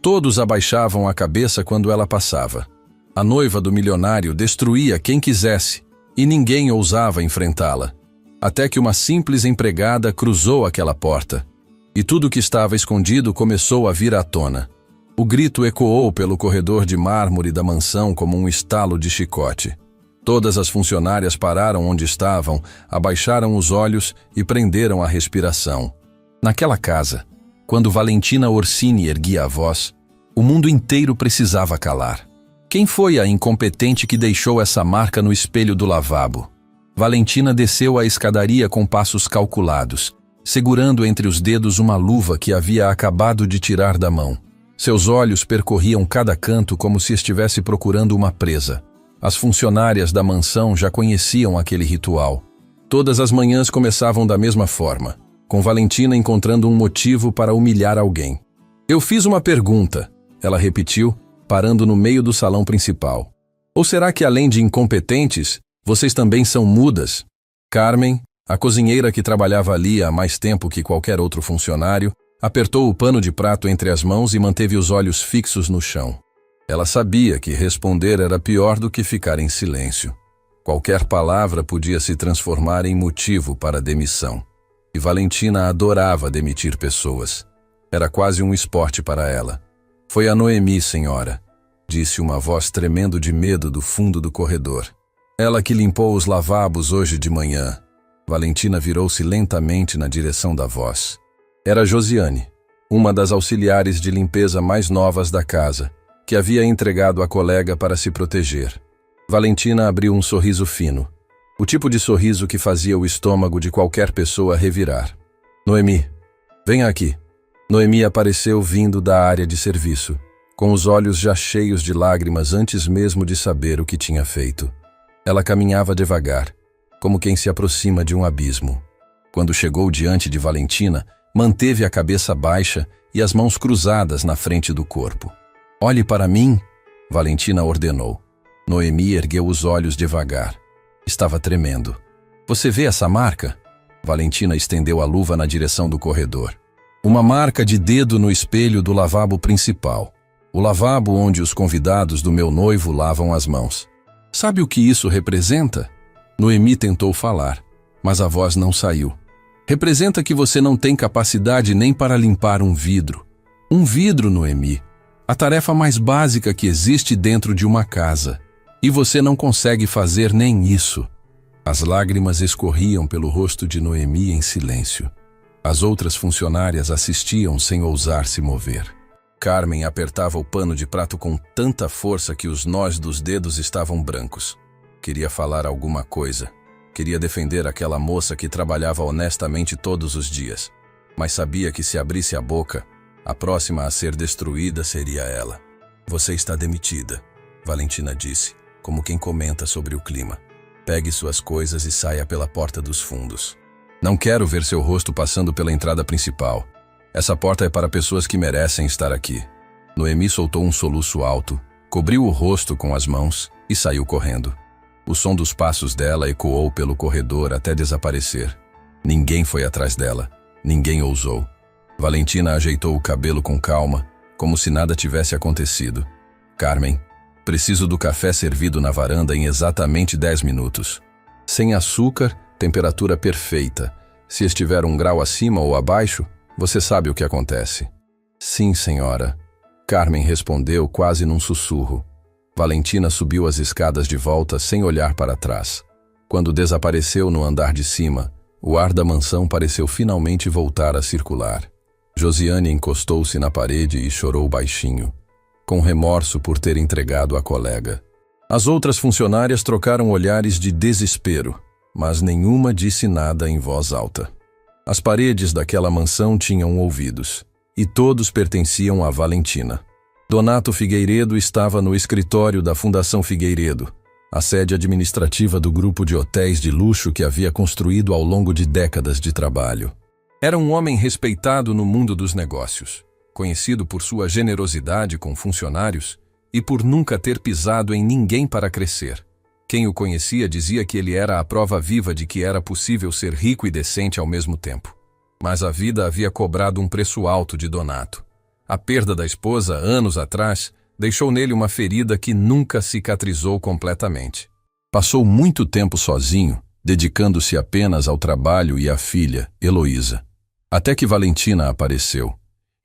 Todos abaixavam a cabeça quando ela passava. A noiva do milionário destruía quem quisesse, e ninguém ousava enfrentá-la. Até que uma simples empregada cruzou aquela porta, e tudo que estava escondido começou a vir à tona. O grito ecoou pelo corredor de mármore da mansão como um estalo de chicote. Todas as funcionárias pararam onde estavam, abaixaram os olhos e prenderam a respiração. Naquela casa, quando Valentina Orsini erguia a voz, o mundo inteiro precisava calar. Quem foi a incompetente que deixou essa marca no espelho do lavabo? Valentina desceu a escadaria com passos calculados, segurando entre os dedos uma luva que havia acabado de tirar da mão. Seus olhos percorriam cada canto como se estivesse procurando uma presa. As funcionárias da mansão já conheciam aquele ritual. Todas as manhãs começavam da mesma forma, com Valentina encontrando um motivo para humilhar alguém. "Eu fiz uma pergunta", ela repetiu, parando no meio do salão principal. "Ou será que, além de incompetentes, vocês também são mudas?" Carmen, a cozinheira que trabalhava ali há mais tempo que qualquer outro funcionário, apertou o pano de prato entre as mãos e manteve os olhos fixos no chão. Ela sabia que responder era pior do que ficar em silêncio. Qualquer palavra podia se transformar em motivo para a demissão. E Valentina adorava demitir pessoas. Era quase um esporte para ela. "Foi a Noemi, senhora", disse uma voz tremendo de medo do fundo do corredor. "Ela que limpou os lavabos hoje de manhã." Valentina virou-se lentamente na direção da voz. Era Josiane, uma das auxiliares de limpeza mais novas da casa, que havia entregado a colega para se proteger. Valentina abriu um sorriso fino, o tipo de sorriso que fazia o estômago de qualquer pessoa revirar. "Noemi, venha aqui." Noemi apareceu vindo da área de serviço, com os olhos já cheios de lágrimas antes mesmo de saber o que tinha feito. Ela caminhava devagar, como quem se aproxima de um abismo. Quando chegou diante de Valentina, manteve a cabeça baixa e as mãos cruzadas na frente do corpo. "Olhe para mim", Valentina ordenou. Noemi ergueu os olhos devagar. Estava tremendo. "Você vê essa marca?" Valentina estendeu a luva na direção do corredor. Uma marca de dedo no espelho do lavabo principal. O lavabo onde os convidados do meu noivo lavam as mãos. "Sabe o que isso representa?" Noemi tentou falar, mas a voz não saiu. "Representa que você não tem capacidade nem para limpar um vidro. Um vidro, Noemi. A tarefa mais básica que existe dentro de uma casa. E você não consegue fazer nem isso." As lágrimas escorriam pelo rosto de Noemi em silêncio. As outras funcionárias assistiam sem ousar se mover. Carmen apertava o pano de prato com tanta força que os nós dos dedos estavam brancos. Queria falar alguma coisa. Queria defender aquela moça que trabalhava honestamente todos os dias. Mas sabia que se abrisse a boca, a próxima a ser destruída seria ela. "Você está demitida", Valentina disse, como quem comenta sobre o clima. "Pegue suas coisas e saia pela porta dos fundos. Não quero ver seu rosto passando pela entrada principal. Essa porta é para pessoas que merecem estar aqui." Noemi soltou um soluço alto, cobriu o rosto com as mãos e saiu correndo. O som dos passos dela ecoou pelo corredor até desaparecer. Ninguém foi atrás dela. Ninguém ousou. Valentina ajeitou o cabelo com calma, como se nada tivesse acontecido. "Carmen, preciso do café servido na varanda em exatamente 10 minutos. Sem açúcar, temperatura perfeita. Se estiver 1 grau acima ou abaixo, você sabe o que acontece." "Sim, senhora", Carmen respondeu quase num sussurro. Valentina subiu as escadas de volta sem olhar para trás. Quando desapareceu no andar de cima, o ar da mansão pareceu finalmente voltar a circular. Josiane encostou-se na parede e chorou baixinho, com remorso por ter entregado a colega. As outras funcionárias trocaram olhares de desespero, mas nenhuma disse nada em voz alta. As paredes daquela mansão tinham ouvidos, e todos pertenciam a Valentina. Donato Figueiredo estava no escritório da Fundação Figueiredo, a sede administrativa do grupo de hotéis de luxo que havia construído ao longo de décadas de trabalho. Era um homem respeitado no mundo dos negócios, conhecido por sua generosidade com funcionários e por nunca ter pisado em ninguém para crescer. Quem o conhecia dizia que ele era a prova viva de que era possível ser rico e decente ao mesmo tempo. Mas a vida havia cobrado um preço alto de Donato. A perda da esposa, anos atrás, deixou nele uma ferida que nunca cicatrizou completamente. Passou muito tempo sozinho, dedicando-se apenas ao trabalho e à filha, Heloísa. Até que Valentina apareceu.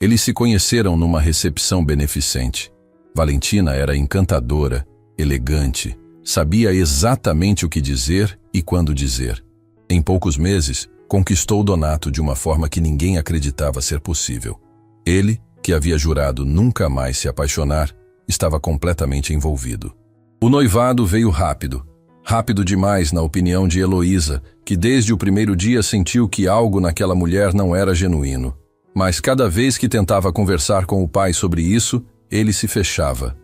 Eles se conheceram numa recepção beneficente. Valentina era encantadora, elegante, sabia exatamente o que dizer e quando dizer. Em poucos meses, conquistou Donato de uma forma que ninguém acreditava ser possível. Ele, que havia jurado nunca mais se apaixonar, estava completamente envolvido. O noivado veio rápido. Rápido demais na opinião de Heloísa, que desde o primeiro dia sentiu que algo naquela mulher não era genuíno. Mas cada vez que tentava conversar com o pai sobre isso, ele se fechava.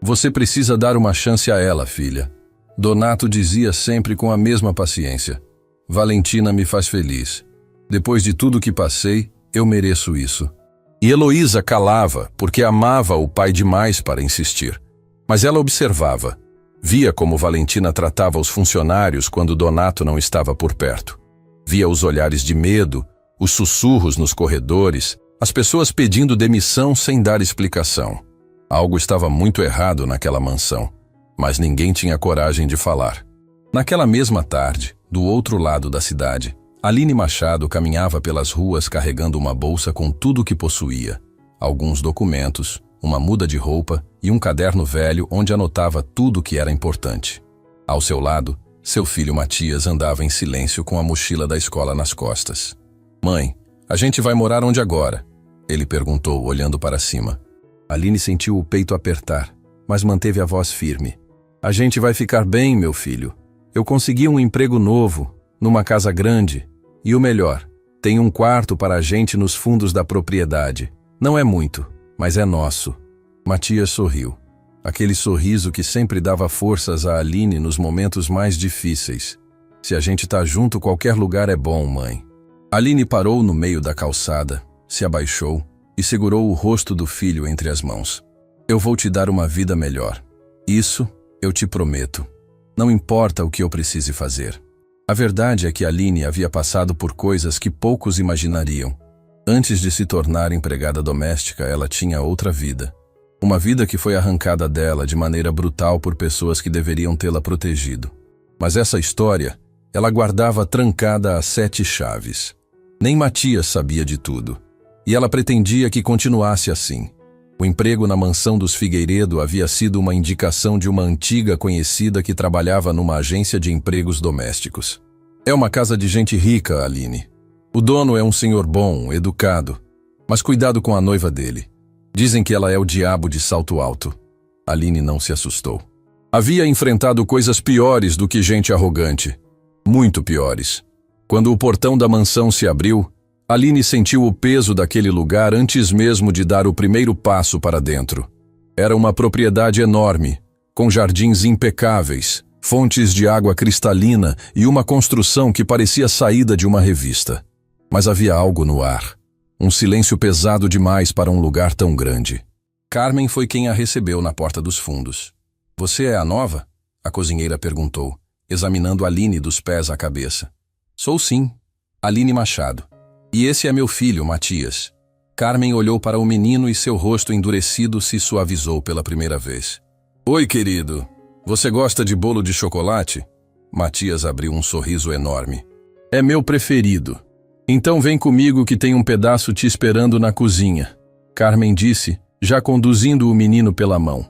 Você precisa dar uma chance a ela, filha. Donato dizia sempre com a mesma paciência. Valentina me faz feliz. Depois de tudo que passei, eu mereço isso. E Heloísa calava, porque amava o pai demais para insistir. Mas ela observava. Via como Valentina tratava os funcionários quando Donato não estava por perto. Via os olhares de medo, os sussurros nos corredores, as pessoas pedindo demissão sem dar explicação. Algo estava muito errado naquela mansão, mas ninguém tinha coragem de falar. Naquela mesma tarde, do outro lado da cidade, Aline Machado caminhava pelas ruas carregando uma bolsa com tudo o que possuía, alguns documentos, uma muda de roupa e um caderno velho onde anotava tudo o que era importante. Ao seu lado, seu filho Matias andava em silêncio com a mochila da escola nas costas. Mãe, a gente vai morar onde agora? Ele perguntou, olhando para cima. Aline sentiu o peito apertar, mas manteve a voz firme. A gente vai ficar bem, meu filho. Eu consegui um emprego novo, numa casa grande. E o melhor, tem um quarto para a gente nos fundos da propriedade. Não é muito, mas é nosso. Matias sorriu. Aquele sorriso que sempre dava forças a Aline nos momentos mais difíceis. Se a gente tá junto, qualquer lugar é bom, mãe. Aline parou no meio da calçada, se abaixou e segurou o rosto do filho entre as mãos. Eu vou te dar uma vida melhor. Isso eu te prometo. Não importa o que eu precise fazer. A verdade é que Aline havia passado por coisas que poucos imaginariam. Antes de se tornar empregada doméstica, ela tinha outra vida. Uma vida que foi arrancada dela de maneira brutal por pessoas que deveriam tê-la protegido. Mas essa história, ela guardava trancada a 7 chaves. Nem Matias sabia de tudo. E ela pretendia que continuasse assim. O emprego na mansão dos Figueiredo havia sido uma indicação de uma antiga conhecida que trabalhava numa agência de empregos domésticos. É uma casa de gente rica, Aline. O dono é um senhor bom, educado, mas cuidado com a noiva dele. Dizem que ela é o diabo de salto alto. Aline não se assustou. Havia enfrentado coisas piores do que gente arrogante. Muito piores. Quando o portão da mansão se abriu, Aline sentiu o peso daquele lugar antes mesmo de dar o primeiro passo para dentro. Era uma propriedade enorme, com jardins impecáveis, fontes de água cristalina e uma construção que parecia saída de uma revista. Mas havia algo no ar. Um silêncio pesado demais para um lugar tão grande. Carmen foi quem a recebeu na porta dos fundos. Você é a nova? A cozinheira perguntou, examinando Aline dos pés à cabeça. Sou sim, Aline Machado. E esse é meu filho, Matias. Carmen olhou para o menino e seu rosto endurecido se suavizou pela primeira vez. Oi, querido. Você gosta de bolo de chocolate? Matias abriu um sorriso enorme. É meu preferido. Então vem comigo que tem um pedaço te esperando na cozinha. Carmen disse, já conduzindo o menino pela mão.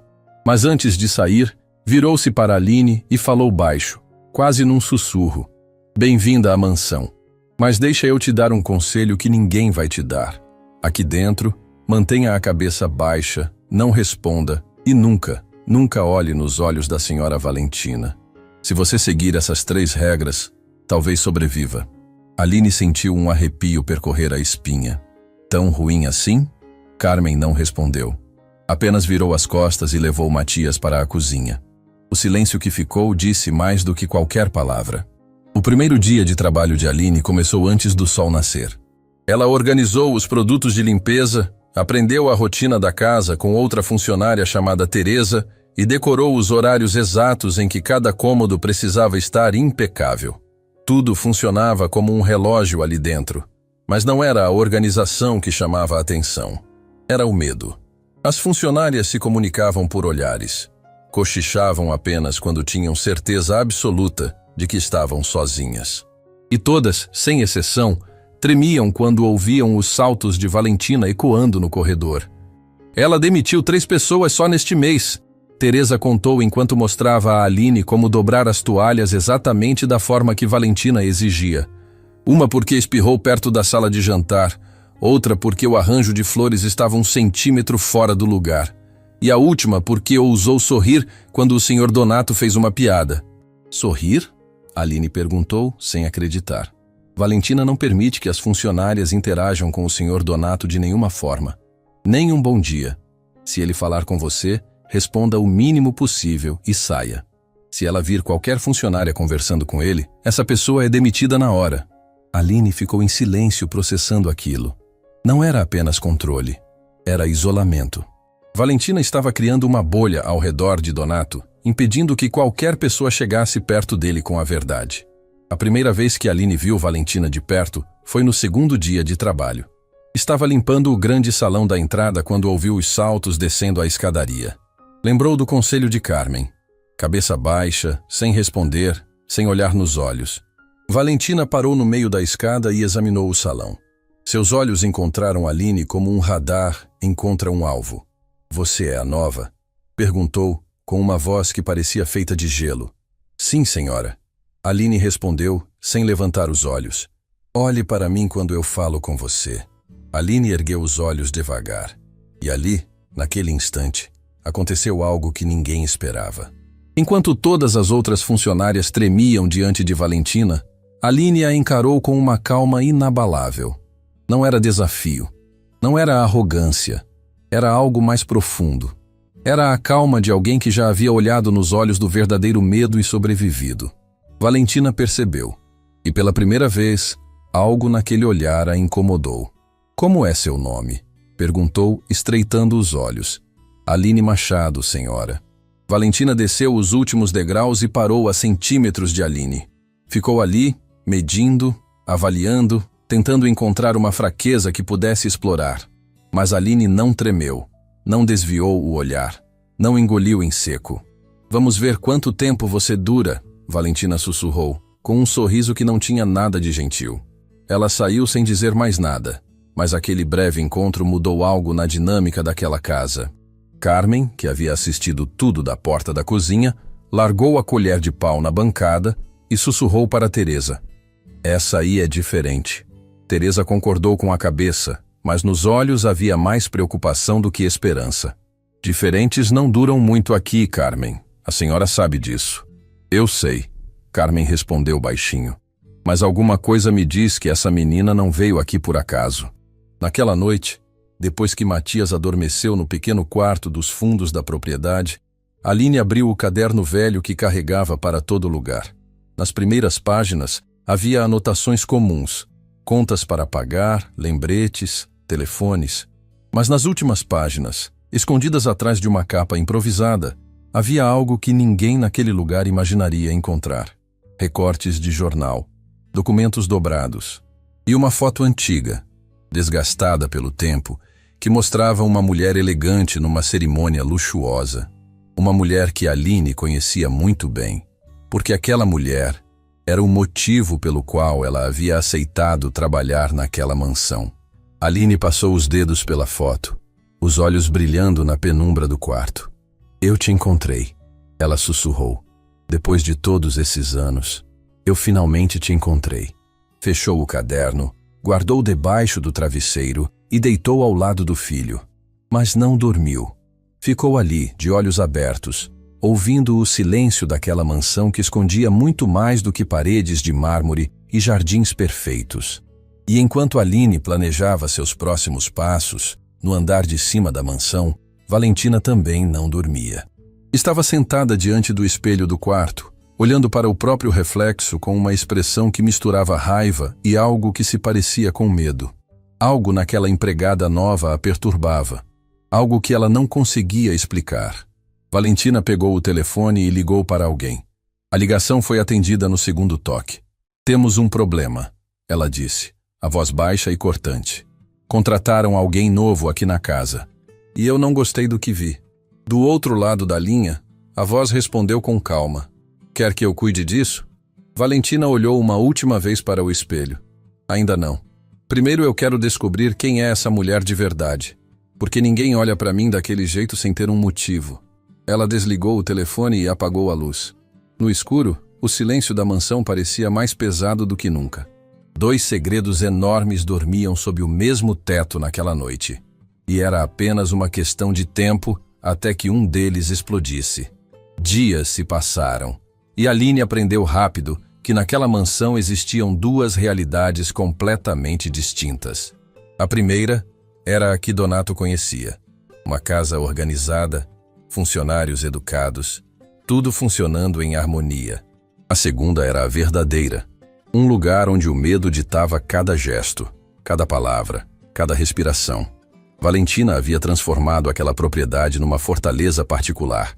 Mas antes de sair, virou-se para Aline e falou baixo, quase num sussurro. Bem-vinda à mansão. Mas deixa eu te dar um conselho que ninguém vai te dar. Aqui dentro, mantenha a cabeça baixa, não responda e nunca, nunca olhe nos olhos da senhora Valentina. Se você seguir essas 3 regras, talvez sobreviva. Aline sentiu um arrepio percorrer a espinha. Tão ruim assim? Carmen não respondeu. Apenas virou as costas e levou Matias para a cozinha. O silêncio que ficou disse mais do que qualquer palavra. O primeiro dia de trabalho de Aline começou antes do sol nascer. Ela organizou os produtos de limpeza, aprendeu a rotina da casa com outra funcionária chamada Teresa e decorou os horários exatos em que cada cômodo precisava estar impecável. Tudo funcionava como um relógio ali dentro, mas não era a organização que chamava a atenção. Era o medo. As funcionárias se comunicavam por olhares. Cochichavam apenas quando tinham certeza absoluta de que estavam sozinhas. E todas, sem exceção, tremiam quando ouviam os saltos de Valentina ecoando no corredor. Ela demitiu 3 pessoas só neste mês. Teresa contou enquanto mostrava a Aline como dobrar as toalhas exatamente da forma que Valentina exigia. Uma porque espirrou perto da sala de jantar, outra porque o arranjo de flores estava 1 centímetro fora do lugar. E a última porque ousou sorrir quando o Sr. Donato fez uma piada. Sorrir? Aline perguntou, sem acreditar. Valentina não permite que as funcionárias interajam com o Sr. Donato de nenhuma forma. Nem um bom dia. Se ele falar com você, responda o mínimo possível e saia. Se ela vir qualquer funcionária conversando com ele, essa pessoa é demitida na hora. Aline ficou em silêncio processando aquilo. Não era apenas controle, era isolamento. Valentina estava criando uma bolha ao redor de Donato, impedindo que qualquer pessoa chegasse perto dele com a verdade. A primeira vez que Aline viu Valentina de perto foi no 2º dia de trabalho. Estava limpando o grande salão da entrada quando ouviu os saltos descendo a escadaria. Lembrou do conselho de Carmen. Cabeça baixa, sem responder, sem olhar nos olhos. Valentina parou no meio da escada e examinou o salão. Seus olhos encontraram Aline como um radar encontra um alvo. "Você é a nova?" perguntou, com uma voz que parecia feita de gelo. "Sim, senhora." Aline respondeu, sem levantar os olhos. "Olhe para mim quando eu falo com você." Aline ergueu os olhos devagar. E ali, naquele instante, aconteceu algo que ninguém esperava. Enquanto todas as outras funcionárias tremiam diante de Valentina, Aline a encarou com uma calma inabalável. Não era desafio, não era arrogância, era algo mais profundo. Era a calma de alguém que já havia olhado nos olhos do verdadeiro medo e sobrevivido. Valentina percebeu, e pela primeira vez, algo naquele olhar a incomodou. "Como é seu nome?" perguntou, estreitando os olhos. "Aline Machado, senhora." Valentina desceu os últimos degraus e parou a centímetros de Aline. Ficou ali, medindo, avaliando, tentando encontrar uma fraqueza que pudesse explorar. Mas Aline não tremeu, não desviou o olhar, não engoliu em seco. "Vamos ver quanto tempo você dura", Valentina sussurrou, com um sorriso que não tinha nada de gentil. Ela saiu sem dizer mais nada, mas aquele breve encontro mudou algo na dinâmica daquela casa. Carmen, que havia assistido tudo da porta da cozinha, largou a colher de pau na bancada e sussurrou para Teresa. "Essa aí é diferente." Teresa concordou com a cabeça, mas nos olhos havia mais preocupação do que esperança. "Diferentes não duram muito aqui, Carmen. A senhora sabe disso." "Eu sei", Carmen respondeu baixinho. "Mas alguma coisa me diz que essa menina não veio aqui por acaso." Naquela noite, depois que Matias adormeceu no pequeno quarto dos fundos da propriedade, Aline abriu o caderno velho que carregava para todo lugar. Nas primeiras páginas, havia anotações comuns, contas para pagar, lembretes, telefones. Mas nas últimas páginas, escondidas atrás de uma capa improvisada, havia algo que ninguém naquele lugar imaginaria encontrar. Recortes de jornal, documentos dobrados e uma foto antiga, desgastada pelo tempo, que mostrava uma mulher elegante numa cerimônia luxuosa. Uma mulher que Aline conhecia muito bem, porque aquela mulher era o motivo pelo qual ela havia aceitado trabalhar naquela mansão. Aline passou os dedos pela foto, os olhos brilhando na penumbra do quarto. "Eu te encontrei", ela sussurrou. "Depois de todos esses anos, eu finalmente te encontrei." Fechou o caderno, guardou debaixo do travesseiro e deitou ao lado do filho. Mas não dormiu. Ficou ali, de olhos abertos, ouvindo o silêncio daquela mansão que escondia muito mais do que paredes de mármore e jardins perfeitos. E enquanto Aline planejava seus próximos passos, no andar de cima da mansão, Valentina também não dormia. Estava sentada diante do espelho do quarto, olhando para o próprio reflexo com uma expressão que misturava raiva e algo que se parecia com medo. Algo naquela empregada nova a perturbava, algo que ela não conseguia explicar. Valentina pegou o telefone e ligou para alguém. A ligação foi atendida no segundo toque. "Temos um problema", ela disse, a voz baixa e cortante. Contrataram alguém novo aqui na casa. E eu não gostei do que vi. Do outro lado da linha, a voz respondeu com calma. Quer que eu cuide disso? Valentina olhou uma última vez para o espelho. Ainda não. Primeiro eu quero descobrir quem é essa mulher de verdade. Porque ninguém olha para mim daquele jeito sem ter um motivo. Ela desligou o telefone e apagou a luz. No escuro, o silêncio da mansão parecia mais pesado do que nunca. 2 segredos enormes dormiam sob o mesmo teto naquela noite. E era apenas uma questão de tempo até que um deles explodisse. Dias se passaram. E Aline aprendeu rápido que naquela mansão existiam 2 realidades completamente distintas. A primeira era a que Donato conhecia. Uma casa organizada, funcionários educados, tudo funcionando em harmonia. A segunda era a verdadeira. Um lugar onde o medo ditava cada gesto, cada palavra, cada respiração. Valentina havia transformado aquela propriedade numa fortaleza particular.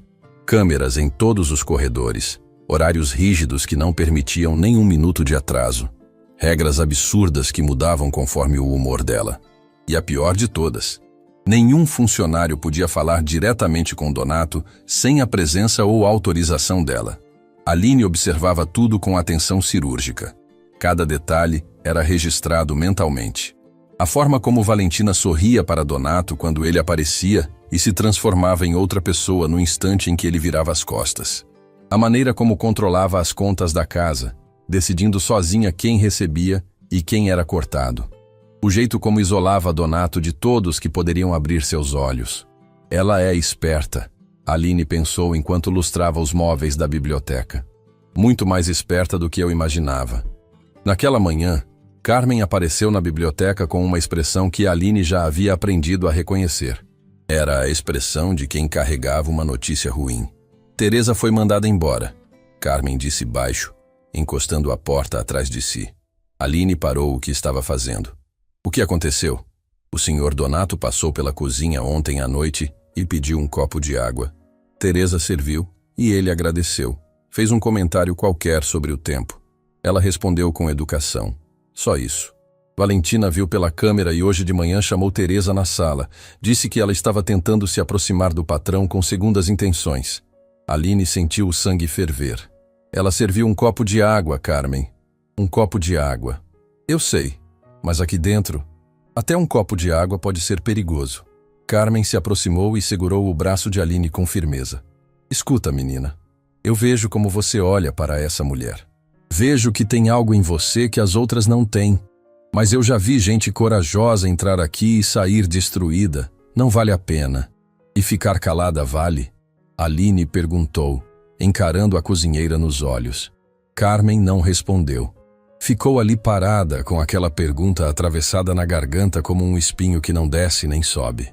Câmeras em todos os corredores, horários rígidos que não permitiam nem um minuto de atraso, regras absurdas que mudavam conforme o humor dela. E a pior de todas, nenhum funcionário podia falar diretamente com Donato sem a presença ou autorização dela. Aline observava tudo com atenção cirúrgica. Cada detalhe era registrado mentalmente. A forma como Valentina sorria para Donato quando ele aparecia e se transformava em outra pessoa no instante em que ele virava as costas. A maneira como controlava as contas da casa, decidindo sozinha quem recebia e quem era cortado. O jeito como isolava Donato de todos que poderiam abrir seus olhos. Ela é esperta, Aline pensou enquanto lustrava os móveis da biblioteca. Muito mais esperta do que eu imaginava. Naquela manhã, Carmen apareceu na biblioteca com uma expressão que Aline já havia aprendido a reconhecer. Era a expressão de quem carregava uma notícia ruim. Teresa foi mandada embora, Carmen disse baixo, encostando a porta atrás de si. Aline parou o que estava fazendo. O que aconteceu? O senhor Donato passou pela cozinha ontem à noite e pediu um copo de água. Teresa serviu e ele agradeceu. Fez um comentário qualquer sobre o tempo. Ela respondeu com educação. Só isso. Valentina viu pela câmera e hoje de manhã chamou Teresa na sala. Disse que ela estava tentando se aproximar do patrão com segundas intenções. Aline sentiu o sangue ferver. Ela serviu um copo de água, Carmen. Um copo de água. Eu sei, mas aqui dentro, até um copo de água pode ser perigoso. Carmen se aproximou e segurou o braço de Aline com firmeza. Escuta, menina. Eu vejo como você olha para essa mulher. Vejo que tem algo em você que as outras não têm. Mas eu já vi gente corajosa entrar aqui e sair destruída. Não vale a pena. E ficar calada vale? Aline perguntou, encarando a cozinheira nos olhos. Carmen não respondeu. Ficou ali parada com aquela pergunta atravessada na garganta como um espinho que não desce nem sobe.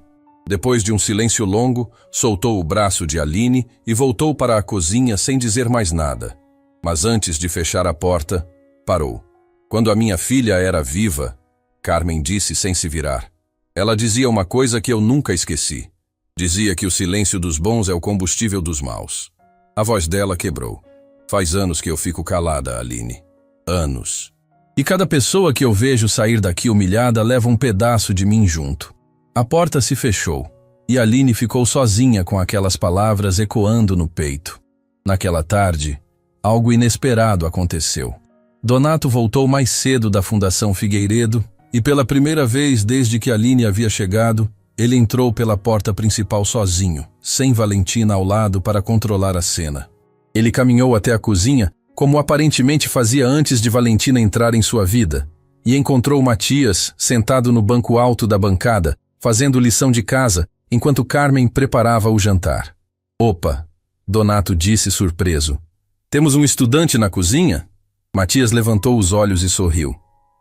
Depois de um silêncio longo, soltou o braço de Aline e voltou para a cozinha sem dizer mais nada. Mas antes de fechar a porta, parou. Quando a minha filha era viva, Carmen disse sem se virar. Ela dizia uma coisa que eu nunca esqueci. Dizia que o silêncio dos bons é o combustível dos maus. A voz dela quebrou. Faz anos que eu fico calada, Aline. Anos. E cada pessoa que eu vejo sair daqui humilhada leva um pedaço de mim junto. A porta se fechou, e Aline ficou sozinha com aquelas palavras ecoando no peito. Naquela tarde, algo inesperado aconteceu. Donato voltou mais cedo da Fundação Figueiredo e pela primeira vez desde que Aline havia chegado, ele entrou pela porta principal sozinho, sem Valentina ao lado para controlar a cena. Ele caminhou até a cozinha, como aparentemente fazia antes de Valentina entrar em sua vida, e encontrou Matias sentado no banco alto da bancada, fazendo lição de casa, enquanto Carmen preparava o jantar. Opa, Donato disse surpreso. Temos um estudante na cozinha? Matias levantou os olhos e sorriu.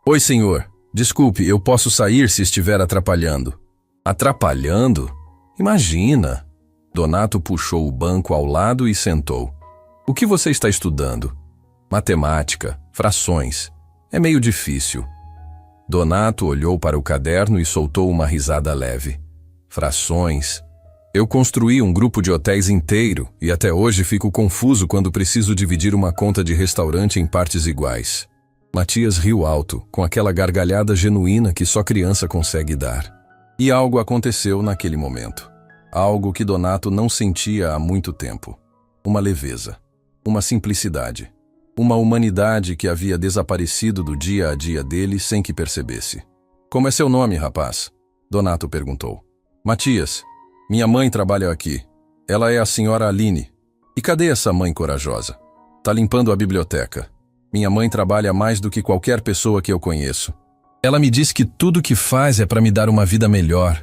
Oi, senhor. Desculpe, eu posso sair se estiver atrapalhando. Atrapalhando? Imagina. Donato puxou o banco ao lado e sentou. O que você está estudando? Matemática, frações. É meio difícil. Donato olhou para o caderno e soltou uma risada leve. Frações. Eu construí um grupo de hotéis inteiro e até hoje fico confuso quando preciso dividir uma conta de restaurante em partes iguais. Matias riu alto, com aquela gargalhada genuína que só criança consegue dar. E algo aconteceu naquele momento. Algo que Donato não sentia há muito tempo. Uma leveza, uma simplicidade, uma humanidade que havia desaparecido do dia a dia dele sem que percebesse. Como é seu nome, rapaz? Donato perguntou. Matias. Minha mãe trabalha aqui. Ela é a senhora Aline. E cadê essa mãe corajosa? Tá limpando a biblioteca. Minha mãe trabalha mais do que qualquer pessoa que eu conheço. Ela me diz que tudo que faz é para me dar uma vida melhor.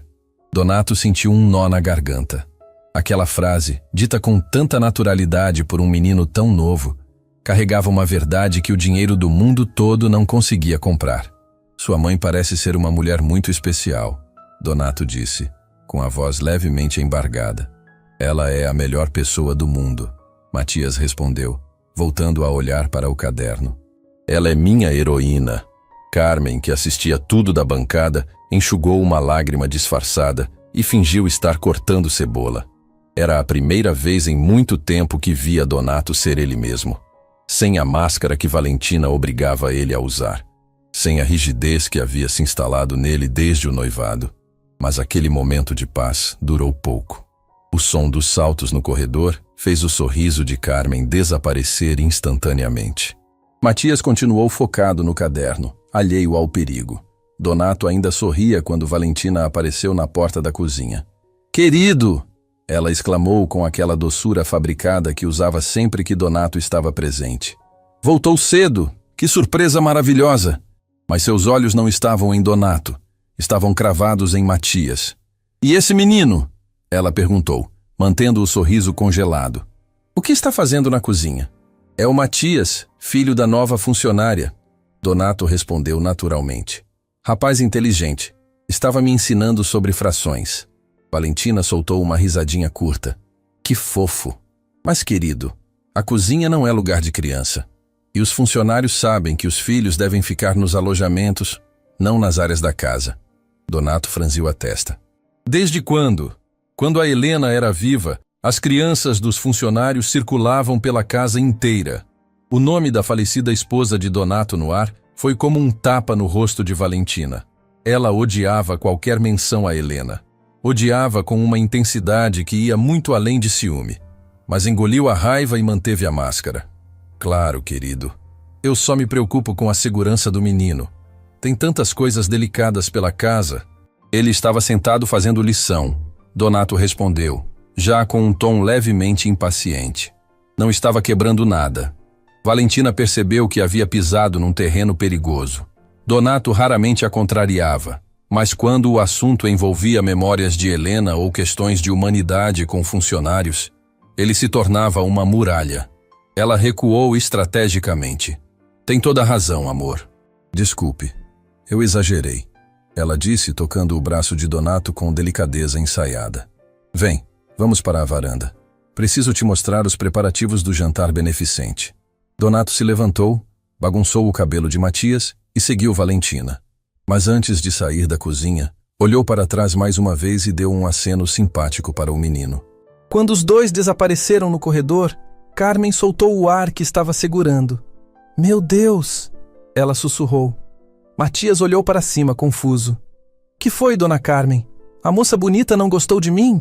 Donato sentiu um nó na garganta. Aquela frase, dita com tanta naturalidade por um menino tão novo, carregava uma verdade que o dinheiro do mundo todo não conseguia comprar. Sua mãe parece ser uma mulher muito especial, Donato disse, com a voz levemente embargada. Ela é a melhor pessoa do mundo, Matias respondeu, voltando a olhar para o caderno. Ela é minha heroína. Carmen, que assistia tudo da bancada, enxugou uma lágrima disfarçada e fingiu estar cortando cebola. Era a primeira vez em muito tempo que via Donato ser ele mesmo, sem a máscara que Valentina obrigava ele a usar, sem a rigidez que havia se instalado nele desde o noivado. Mas aquele momento de paz durou pouco. O som dos saltos no corredor fez o sorriso de Carmen desaparecer instantaneamente. Matias continuou focado no caderno, alheio ao perigo. Donato ainda sorria quando Valentina apareceu na porta da cozinha. «Querido!» ela exclamou com aquela doçura fabricada que usava sempre que Donato estava presente. «Voltou cedo! Que surpresa maravilhosa!» Mas seus olhos não estavam em Donato, estavam cravados em Matias. «E esse menino?» ela perguntou, mantendo o sorriso congelado. «O que está fazendo na cozinha?» «É o Matias, filho da nova funcionária», Donato respondeu naturalmente. «Rapaz inteligente. Estava me ensinando sobre frações». Valentina soltou uma risadinha curta. «Que fofo! Mas, querido, a cozinha não é lugar de criança. E os funcionários sabem que os filhos devem ficar nos alojamentos, não nas áreas da casa». Donato franziu a testa. «Desde quando? Quando a Helena era viva, as crianças dos funcionários circulavam pela casa inteira». O nome da falecida esposa de Donato no ar foi como um tapa no rosto de Valentina. Ela odiava qualquer menção a Helena. Odiava com uma intensidade que ia muito além de ciúme. Mas engoliu a raiva e manteve a máscara. «Claro, querido. Eu só me preocupo com a segurança do menino. Tem tantas coisas delicadas pela casa». Ele estava sentado fazendo lição. Donato respondeu, já com um tom levemente impaciente. Não estava quebrando nada. Valentina percebeu que havia pisado num terreno perigoso. Donato raramente a contrariava, mas quando o assunto envolvia memórias de Helena ou questões de humanidade com funcionários, ele se tornava uma muralha. Ela recuou estrategicamente. «Tem toda a razão, amor. Desculpe, eu exagerei», ela disse, tocando o braço de Donato com delicadeza ensaiada. «Vem, vamos para a varanda. Preciso te mostrar os preparativos do jantar beneficente». Donato se levantou, bagunçou o cabelo de Matias e seguiu Valentina. Mas antes de sair da cozinha, olhou para trás mais uma vez e deu um aceno simpático para o menino. Quando os dois desapareceram no corredor, Carmen soltou o ar que estava segurando. «Meu Deus!» ela sussurrou. Matias olhou para cima, confuso. «Que foi, dona Carmen? A moça bonita não gostou de mim?»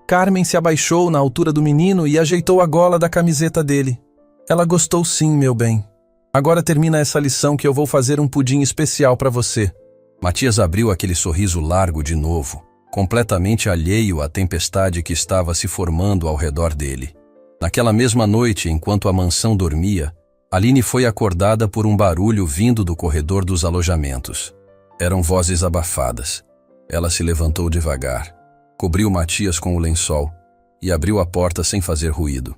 Carmen se abaixou na altura do menino e ajeitou a gola da camiseta dele. «Ela gostou sim, meu bem. Agora termina essa lição que eu vou fazer um pudim especial para você». Matias abriu aquele sorriso largo de novo, completamente alheio à tempestade que estava se formando ao redor dele. Naquela mesma noite, enquanto a mansão dormia, Aline foi acordada por um barulho vindo do corredor dos alojamentos. Eram vozes abafadas. Ela se levantou devagar, cobriu Matias com o lençol e abriu a porta sem fazer ruído.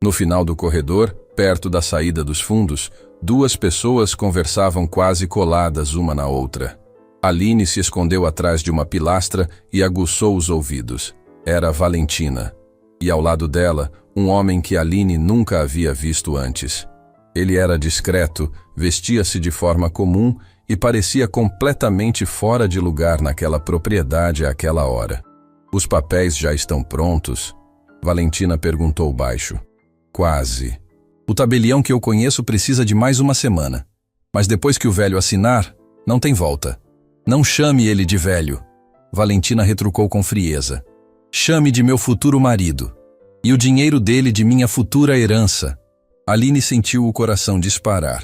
No final do corredor, perto da saída dos fundos, duas pessoas conversavam quase coladas uma na outra. Aline se escondeu atrás de uma pilastra e aguçou os ouvidos. Era Valentina. E ao lado dela, um homem que Aline nunca havia visto antes. Ele era discreto, vestia-se de forma comum e parecia completamente fora de lugar naquela propriedade àquela hora. «Os papéis já estão prontos?» Valentina perguntou baixo. «Quase. O tabelião que eu conheço precisa de mais uma semana. Mas depois que o velho assinar, não tem volta. Não chame ele de velho. Valentina retrucou com frieza. Chame de meu futuro marido. E o dinheiro dele de minha futura herança. Aline sentiu o coração disparar.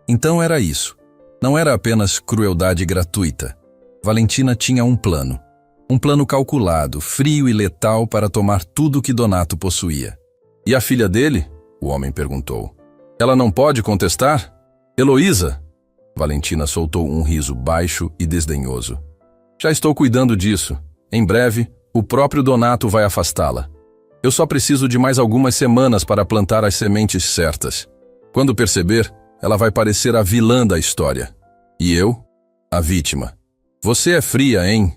Então era isso. Não era apenas crueldade gratuita. Valentina tinha um plano. Um plano calculado, frio e letal para tomar tudo que Donato possuía. E a filha dele? O homem perguntou. Ela não pode contestar? Heloísa? Valentina soltou um riso baixo e desdenhoso. Já estou cuidando disso. Em breve, o próprio Donato vai afastá-la. Eu só preciso de mais algumas semanas para plantar as sementes certas. Quando perceber, ela vai parecer a vilã da história. E eu, a vítima. Você é fria, hein?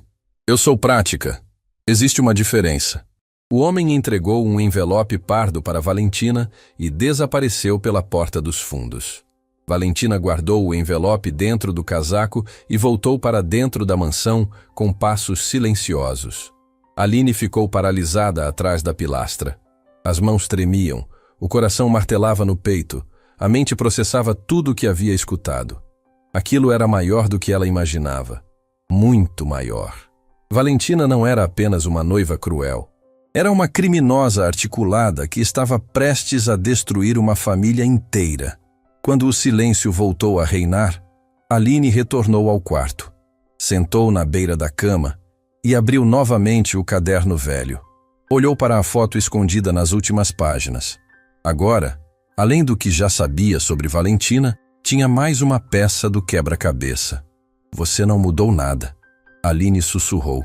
Eu sou prática. Existe uma diferença. O homem entregou um envelope pardo para Valentina e desapareceu pela porta dos fundos. Valentina guardou o envelope dentro do casaco e voltou para dentro da mansão com passos silenciosos. Aline ficou paralisada atrás da pilastra. As mãos tremiam, o coração martelava no peito, a mente processava tudo o que havia escutado. Aquilo era maior do que ela imaginava. Muito maior. Valentina não era apenas uma noiva cruel. Era uma criminosa articulada que estava prestes a destruir uma família inteira. Quando o silêncio voltou a reinar, Aline retornou ao quarto. Sentou na beira da cama e abriu novamente o caderno velho. Olhou para a foto escondida nas últimas páginas. Agora, além do que já sabia sobre Valentina, tinha mais uma peça do quebra-cabeça. Você não mudou nada. Aline sussurrou,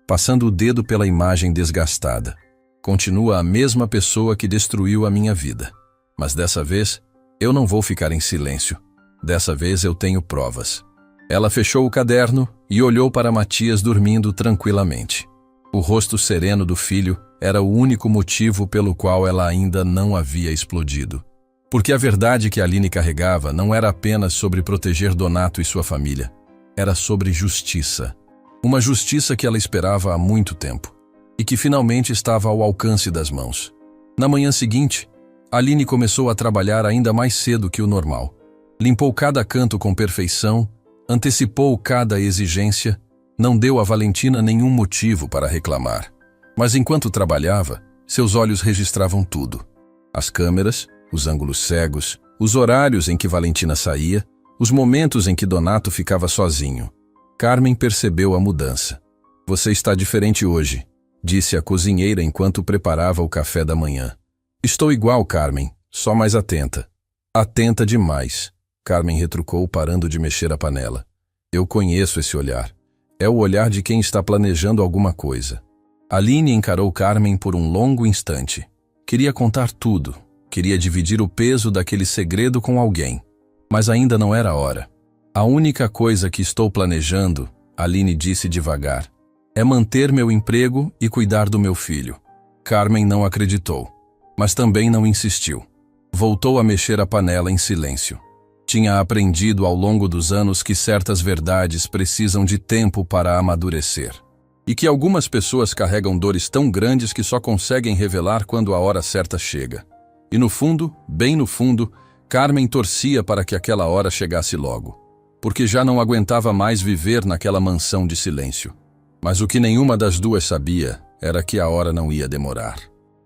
passando o dedo pela imagem desgastada. Continua a mesma pessoa que destruiu a minha vida. Mas dessa vez, eu não vou ficar em silêncio. Dessa vez eu tenho provas. Ela fechou o caderno e olhou para Matias dormindo tranquilamente. O rosto sereno do filho era o único motivo pelo qual ela ainda não havia explodido. Porque a verdade que Aline carregava não era apenas sobre proteger Donato e sua família. Era sobre justiça. Uma justiça que ela esperava há muito tempo. E que finalmente estava ao alcance das mãos. Na manhã seguinte, Aline começou a trabalhar ainda mais cedo que o normal. Limpou cada canto com perfeição, antecipou cada exigência, não deu a Valentina nenhum motivo para reclamar. Mas enquanto trabalhava, seus olhos registravam tudo. As câmeras, os ângulos cegos, os horários em que Valentina saía, os momentos em que Donato ficava sozinho. Carmen percebeu a mudança. Você está diferente hoje, disse a cozinheira enquanto preparava o café da manhã. Estou igual, Carmen, só mais atenta. Atenta demais, Carmen retrucou parando de mexer a panela. Eu conheço esse olhar. É o olhar de quem está planejando alguma coisa. Aline encarou Carmen por um longo instante. Queria contar tudo. Queria dividir o peso daquele segredo com alguém. Mas ainda não era a hora. A única coisa que estou planejando, Aline disse devagar, é manter meu emprego e cuidar do meu filho. Carmen não acreditou, mas também não insistiu. Voltou a mexer a panela em silêncio. Tinha aprendido ao longo dos anos que certas verdades precisam de tempo para amadurecer. E que algumas pessoas carregam dores tão grandes que só conseguem revelar quando a hora certa chega. E no fundo, bem no fundo, Carmen torcia para que aquela hora chegasse logo. Porque já não aguentava mais viver naquela mansão de silêncio. Mas o que nenhuma das duas sabia era que a hora não ia demorar.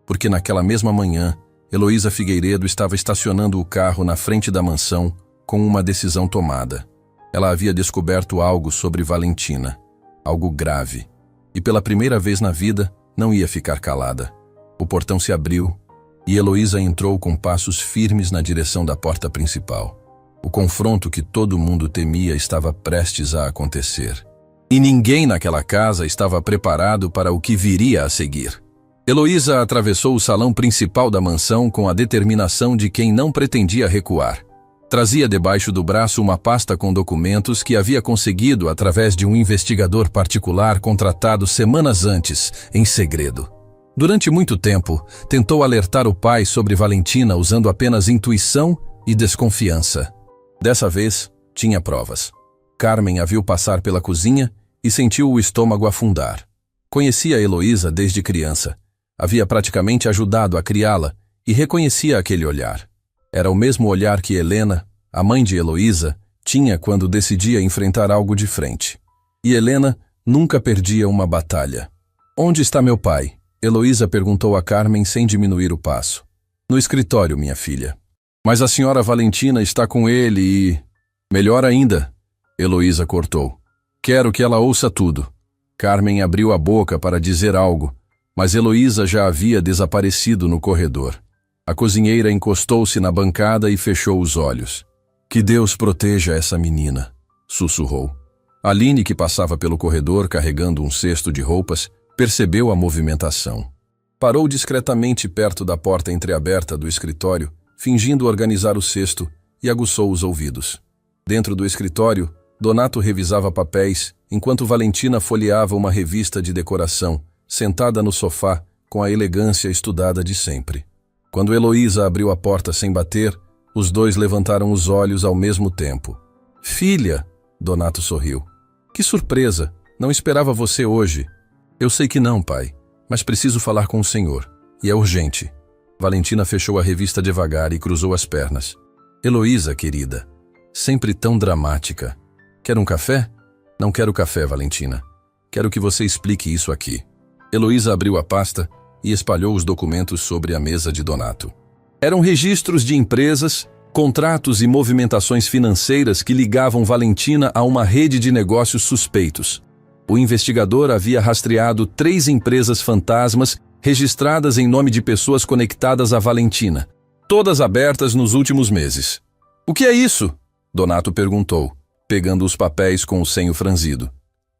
Porque naquela mesma manhã, Heloísa Figueiredo estava estacionando o carro na frente da mansão com uma decisão tomada. Ela havia descoberto algo sobre Valentina, algo grave, e pela primeira vez na vida não ia ficar calada. O portão se abriu e Heloísa entrou com passos firmes na direção da porta principal. O confronto que todo mundo temia estava prestes a acontecer. E ninguém naquela casa estava preparado para o que viria a seguir. Heloísa atravessou o salão principal da mansão com a determinação de quem não pretendia recuar. Trazia debaixo do braço uma pasta com documentos que havia conseguido através de um investigador particular contratado semanas antes, em segredo. Durante muito tempo, tentou alertar o pai sobre Valentina usando apenas intuição e desconfiança. Dessa vez, tinha provas. Carmen a viu passar pela cozinha e sentiu o estômago afundar. Conhecia Heloísa desde criança. Havia praticamente ajudado a criá-la e reconhecia aquele olhar. Era o mesmo olhar que Helena, a mãe de Heloísa, Tinha quando decidia enfrentar algo de frente. E Helena nunca perdia uma batalha. Onde está meu pai? Heloísa perguntou a Carmen sem diminuir o passo. No escritório, minha filha. Mas a senhora Valentina está com ele e... Melhor ainda, Heloísa cortou. Quero que ela ouça tudo. Carmen abriu a boca para dizer algo, mas Heloísa já havia desaparecido no corredor. A cozinheira encostou-se na bancada e fechou os olhos. Que Deus proteja essa menina, sussurrou. Aline, que passava pelo corredor carregando um cesto de roupas, percebeu a movimentação. Parou discretamente perto da porta entreaberta do escritório, fingindo organizar o cesto, e aguçou os ouvidos. Dentro do escritório, Donato revisava papéis, enquanto Valentina folheava uma revista de decoração, sentada no sofá, com a elegância estudada de sempre. Quando Heloísa abriu a porta sem bater, os dois levantaram os olhos ao mesmo tempo. Filha, Donato sorriu. Que surpresa, não esperava você hoje. Eu sei que não, pai, mas preciso falar com o senhor, e é urgente. Valentina fechou a revista devagar e cruzou as pernas. Heloísa, querida, sempre tão dramática. Quer um café? Não quero café, Valentina. Quero que você explique isso aqui. Heloísa abriu a pasta e espalhou os documentos sobre a mesa de Donato. Eram registros de empresas, contratos e movimentações financeiras que ligavam Valentina a uma rede de negócios suspeitos. O investigador havia rastreado 3 empresas fantasmas registradas em nome de pessoas conectadas a Valentina, todas abertas nos últimos meses. O que é isso? Donato perguntou, pegando os papéis com o senho franzido.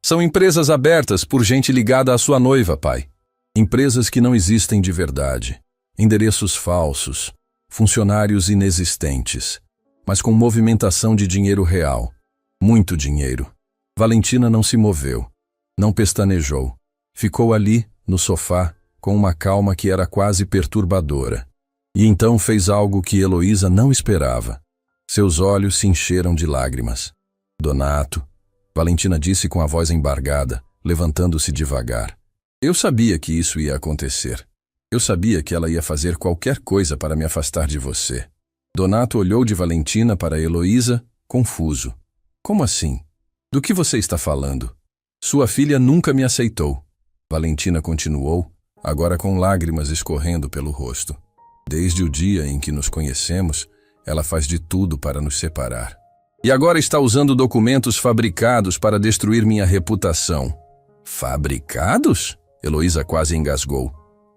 São empresas abertas por gente ligada à sua noiva, pai. Empresas que não existem de verdade. Endereços falsos. Funcionários inexistentes. Mas com movimentação de dinheiro real. Muito dinheiro. Valentina não se moveu. Não pestanejou. Ficou ali, no sofá, com uma calma que era quase perturbadora. E então fez algo que Heloísa não esperava. Seus olhos se encheram de lágrimas. Donato, Valentina disse com a voz embargada, levantando-se devagar. Eu sabia que isso ia acontecer. Eu sabia que ela ia fazer qualquer coisa para me afastar de você. Donato olhou de Valentina para Heloísa, confuso. Como assim? Do que você está falando? Sua filha nunca me aceitou. Valentina continuou, agora com lágrimas escorrendo pelo rosto. Desde o dia em que nos conhecemos, ela faz de tudo para nos separar. E agora está usando documentos fabricados para destruir minha reputação. Fabricados? Heloísa quase engasgou.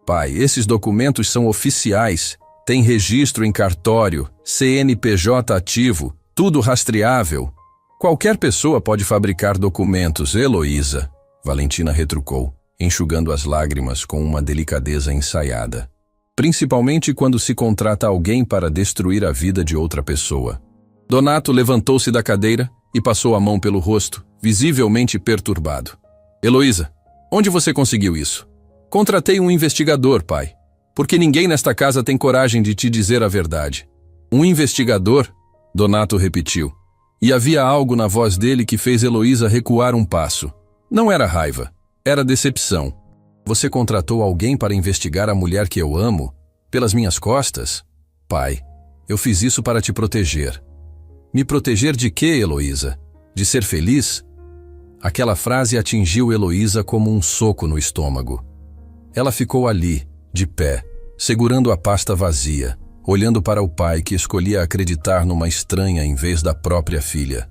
Pai, esses documentos são oficiais. Tem registro em cartório, CNPJ ativo, tudo rastreável. Qualquer pessoa pode fabricar documentos, Heloísa. Valentina retrucou, enxugando as lágrimas com uma delicadeza ensaiada. Principalmente quando se contrata alguém para destruir a vida de outra pessoa. Donato levantou-se da cadeira e passou a mão pelo rosto, visivelmente perturbado. Heloísa, onde você conseguiu isso? Contratei um investigador, pai. Porque ninguém nesta casa tem coragem de te dizer a verdade. Um investigador? Donato repetiu. E havia algo na voz dele que fez Heloísa recuar um passo. Não era raiva, era decepção. Você contratou alguém para investigar a mulher que eu amo? Pelas minhas costas? Pai, eu fiz isso para te proteger. Me proteger de quê, Heloísa? De ser feliz? Aquela frase atingiu Heloísa como um soco no estômago. Ela ficou ali, de pé, segurando a pasta vazia, olhando para o pai que escolhia acreditar numa estranha em vez da própria filha.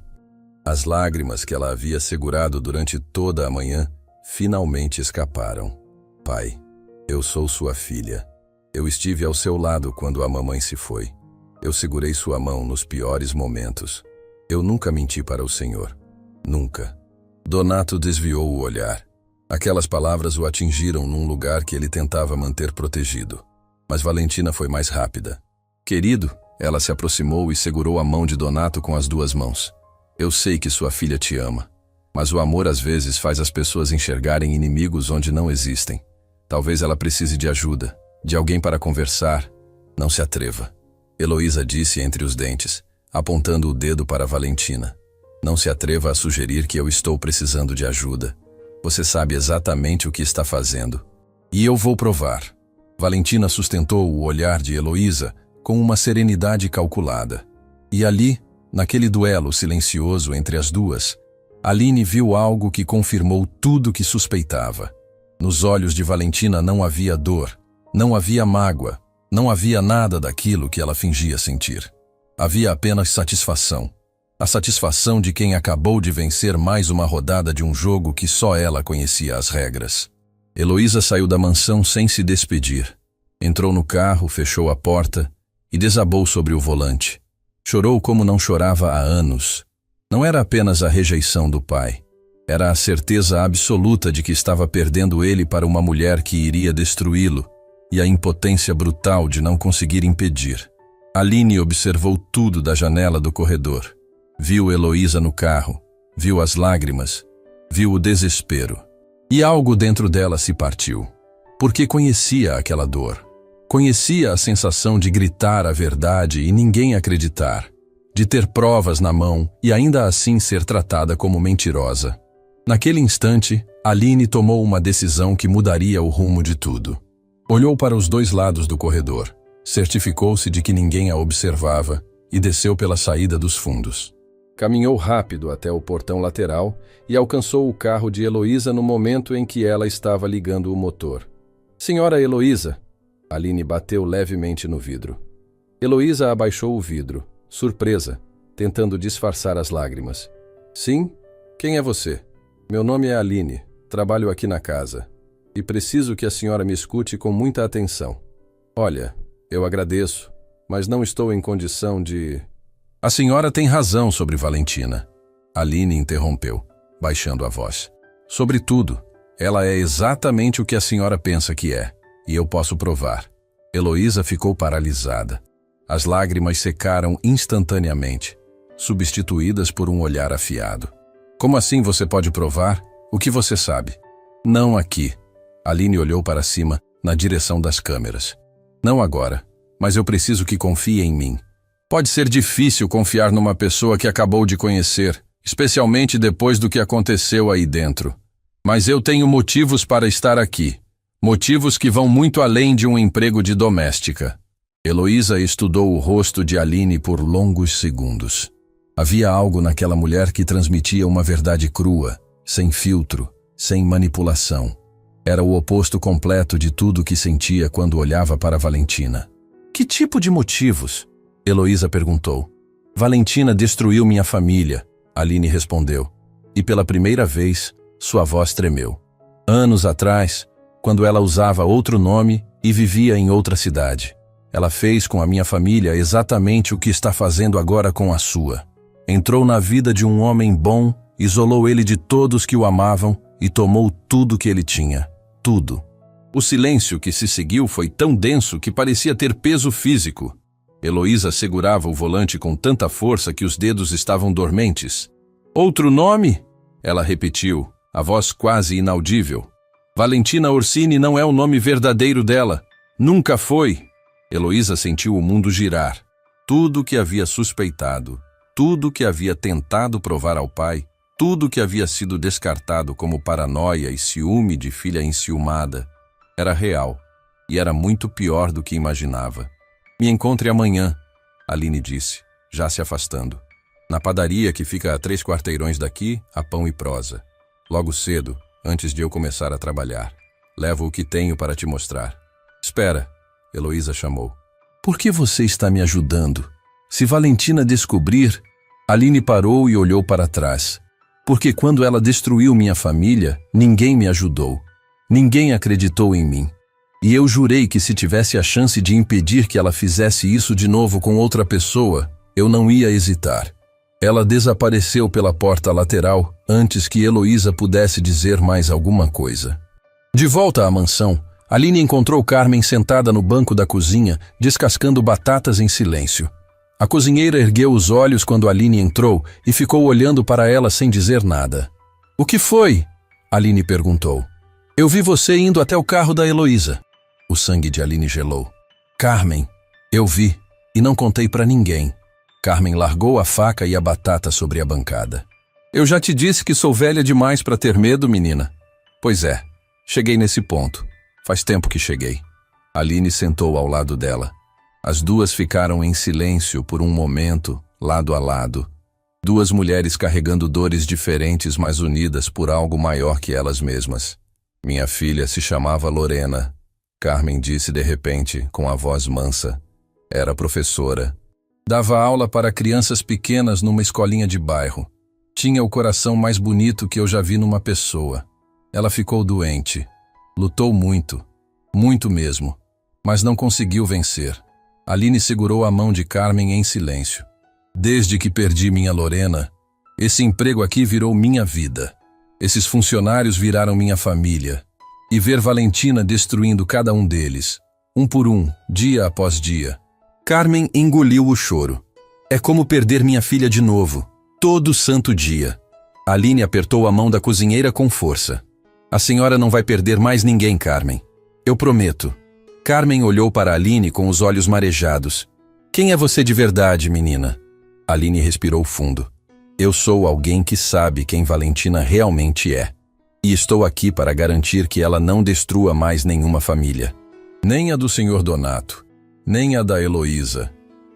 As lágrimas que ela havia segurado durante toda a manhã finalmente escaparam. Pai, eu sou sua filha. Eu estive ao seu lado quando a mamãe se foi. Eu segurei sua mão nos piores momentos. Eu nunca menti para o senhor. Nunca. Donato desviou o olhar. Aquelas palavras o atingiram num lugar que ele tentava manter protegido. Mas Valentina foi mais rápida. Querido, ela se aproximou e segurou a mão de Donato com as 2 mãos. Eu sei que sua filha te ama, mas o amor às vezes faz as pessoas enxergarem inimigos onde não existem. Talvez ela precise de ajuda, de alguém para conversar. Não se atreva. Heloísa disse entre os dentes, apontando o dedo para Valentina. Não se atreva a sugerir que eu estou precisando de ajuda. Você sabe exatamente o que está fazendo. E eu vou provar. Valentina sustentou o olhar de Heloísa com uma serenidade calculada. E ali, Naquele duelo silencioso entre as duas, Aline viu algo que confirmou tudo que suspeitava. Nos olhos de Valentina não havia dor, não havia mágoa, não havia nada daquilo que ela fingia sentir. Havia apenas satisfação. A satisfação de quem acabou de vencer mais uma rodada de um jogo que só ela conhecia as regras. Heloísa saiu da mansão sem se despedir. Entrou no carro, fechou a porta e desabou sobre o volante. Chorou como não chorava há anos. Não era apenas a rejeição do pai. Era a certeza absoluta de que estava perdendo ele para uma mulher que iria destruí-lo e a impotência brutal de não conseguir impedir. Aline observou tudo da janela do corredor. Viu Heloísa no carro, viu as lágrimas, viu o desespero. E algo dentro dela se partiu. Porque conhecia aquela dor. Conhecia a sensação de gritar a verdade e ninguém acreditar. De ter provas na mão e ainda assim ser tratada como mentirosa. Naquele instante, Aline tomou uma decisão que mudaria o rumo de tudo. Olhou para os dois lados do corredor, certificou-se de que ninguém a observava e desceu pela saída dos fundos. Caminhou rápido até o portão lateral e alcançou o carro de Heloísa no momento em que ela estava ligando o motor. "Senhora Heloísa!" Aline bateu levemente no vidro. Heloísa abaixou o vidro, surpresa, tentando disfarçar as lágrimas. "Sim? Quem é você?" "Meu nome é Aline, trabalho aqui na casa. E preciso que a senhora me escute com muita atenção. Olha, eu agradeço, mas não estou em condição de..." "A senhora tem razão sobre Valentina." Aline interrompeu, baixando a voz. "Sobretudo, ela é exatamente o que a senhora pensa que é, e eu posso provar." Heloísa ficou paralisada. As lágrimas secaram instantaneamente, substituídas por um olhar afiado. "Como assim você pode provar? O que você sabe?" "Não aqui." Aline olhou para cima, na direção das câmeras. "Não agora, mas eu preciso que confie em mim. Pode ser difícil confiar numa pessoa que acabou de conhecer, especialmente depois do que aconteceu aí dentro. Mas eu tenho motivos para estar aqui. Motivos que vão muito além de um emprego de doméstica." Heloísa estudou o rosto de Aline por longos segundos. Havia algo naquela mulher que transmitia uma verdade crua, sem filtro, sem manipulação. Era o oposto completo de tudo que sentia quando olhava para Valentina. "Que tipo de motivos?" Heloísa perguntou. "Valentina destruiu minha família", Aline respondeu. E pela primeira vez, sua voz tremeu. "Anos atrás, quando ela usava outro nome e vivia em outra cidade. Ela fez com a minha família exatamente o que está fazendo agora com a sua. Entrou na vida de um homem bom, isolou ele de todos que o amavam e tomou tudo que ele tinha. Tudo." O silêncio que se seguiu foi tão denso que parecia ter peso físico. Heloísa segurava o volante com tanta força que os dedos estavam dormentes. "Outro nome?" Ela repetiu, a voz quase inaudível. "Valentina Orsini não é o nome verdadeiro dela. Nunca foi." Heloísa sentiu o mundo girar. Tudo que havia suspeitado, tudo que havia tentado provar ao pai, tudo que havia sido descartado como paranoia e ciúme de filha enciumada, era real e era muito pior do que imaginava. "Me encontre amanhã", Aline disse, já se afastando. "Na padaria que fica a 3 quarteirões daqui, há pão e prosa. Logo cedo, antes de eu começar a trabalhar. Levo o que tenho para te mostrar." "Espera", Heloísa chamou. "Por que você está me ajudando? Se Valentina descobrir..." Aline parou e olhou para trás. "Porque quando ela destruiu minha família, ninguém me ajudou. Ninguém acreditou em mim. E eu jurei que se tivesse a chance de impedir que ela fizesse isso de novo com outra pessoa, eu não ia hesitar." Ela desapareceu pela porta lateral antes que Heloísa pudesse dizer mais alguma coisa. De volta à mansão, Aline encontrou Carmen sentada no banco da cozinha, descascando batatas em silêncio. A cozinheira ergueu os olhos quando Aline entrou e ficou olhando para ela sem dizer nada. "O que foi?" Aline perguntou. "Eu vi você indo até o carro da Heloísa." O sangue de Aline gelou. "Carmen, eu vi e não contei para ninguém." Carmen largou a faca e a batata sobre a bancada. "Eu já te disse que sou velha demais para ter medo, menina." "Pois é, cheguei nesse ponto. Faz tempo que cheguei." Aline sentou ao lado dela. As duas ficaram em silêncio por um momento, lado a lado. Duas mulheres carregando dores diferentes, mas unidas por algo maior que elas mesmas. Minha filha se chamava Lorena. Carmen disse de repente, com a voz mansa. Era professora. Dava aula para crianças pequenas numa escolinha de bairro. Tinha o coração mais bonito que eu já vi numa pessoa. Ela ficou doente. Lutou muito. Muito mesmo. Mas não conseguiu vencer. Aline segurou a mão de Carmen em silêncio. Desde que perdi minha Lorena, esse emprego aqui virou minha vida. Esses funcionários viraram minha família. E ver Valentina destruindo cada um deles, um por um, dia após dia. Carmen engoliu o choro. É como perder minha filha de novo, todo santo dia. Aline apertou a mão da cozinheira com força. A senhora não vai perder mais ninguém, Carmen. Eu prometo. Carmen olhou para Aline com os olhos marejados. Quem é você de verdade, menina? Aline respirou fundo. Eu sou alguém que sabe quem Valentina realmente é. E estou aqui para garantir que ela não destrua mais nenhuma família. Nem a do Sr. Donato, nem a da Heloísa,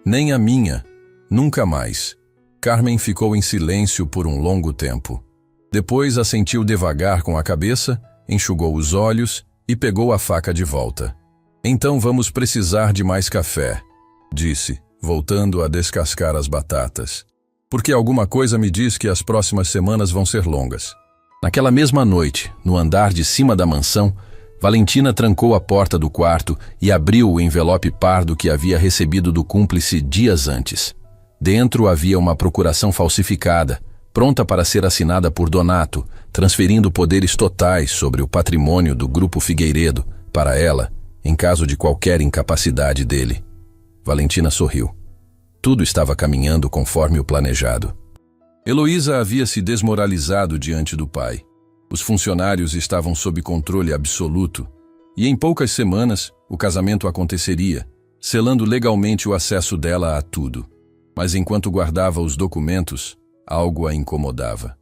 nem a minha. Nunca mais. Carmen ficou em silêncio por um longo tempo. Depois assentiu devagar com a cabeça, enxugou os olhos e pegou a faca de volta. Então vamos precisar de mais café, disse, voltando a descascar as batatas. Porque alguma coisa me diz que as próximas semanas vão ser longas. Naquela mesma noite, no andar de cima da mansão, Valentina trancou a porta do quarto e abriu o envelope pardo que havia recebido do cúmplice dias antes. Dentro havia uma procuração falsificada, pronta para ser assinada por Donato, transferindo poderes totais sobre o patrimônio do Grupo Figueiredo para ela, em caso de qualquer incapacidade dele. Valentina sorriu. Tudo estava caminhando conforme o planejado. Heloísa havia se desmoralizado diante do pai. Os funcionários estavam sob controle absoluto, e em poucas semanas o casamento aconteceria, selando legalmente o acesso dela a tudo. Mas enquanto guardava os documentos, algo a incomodava.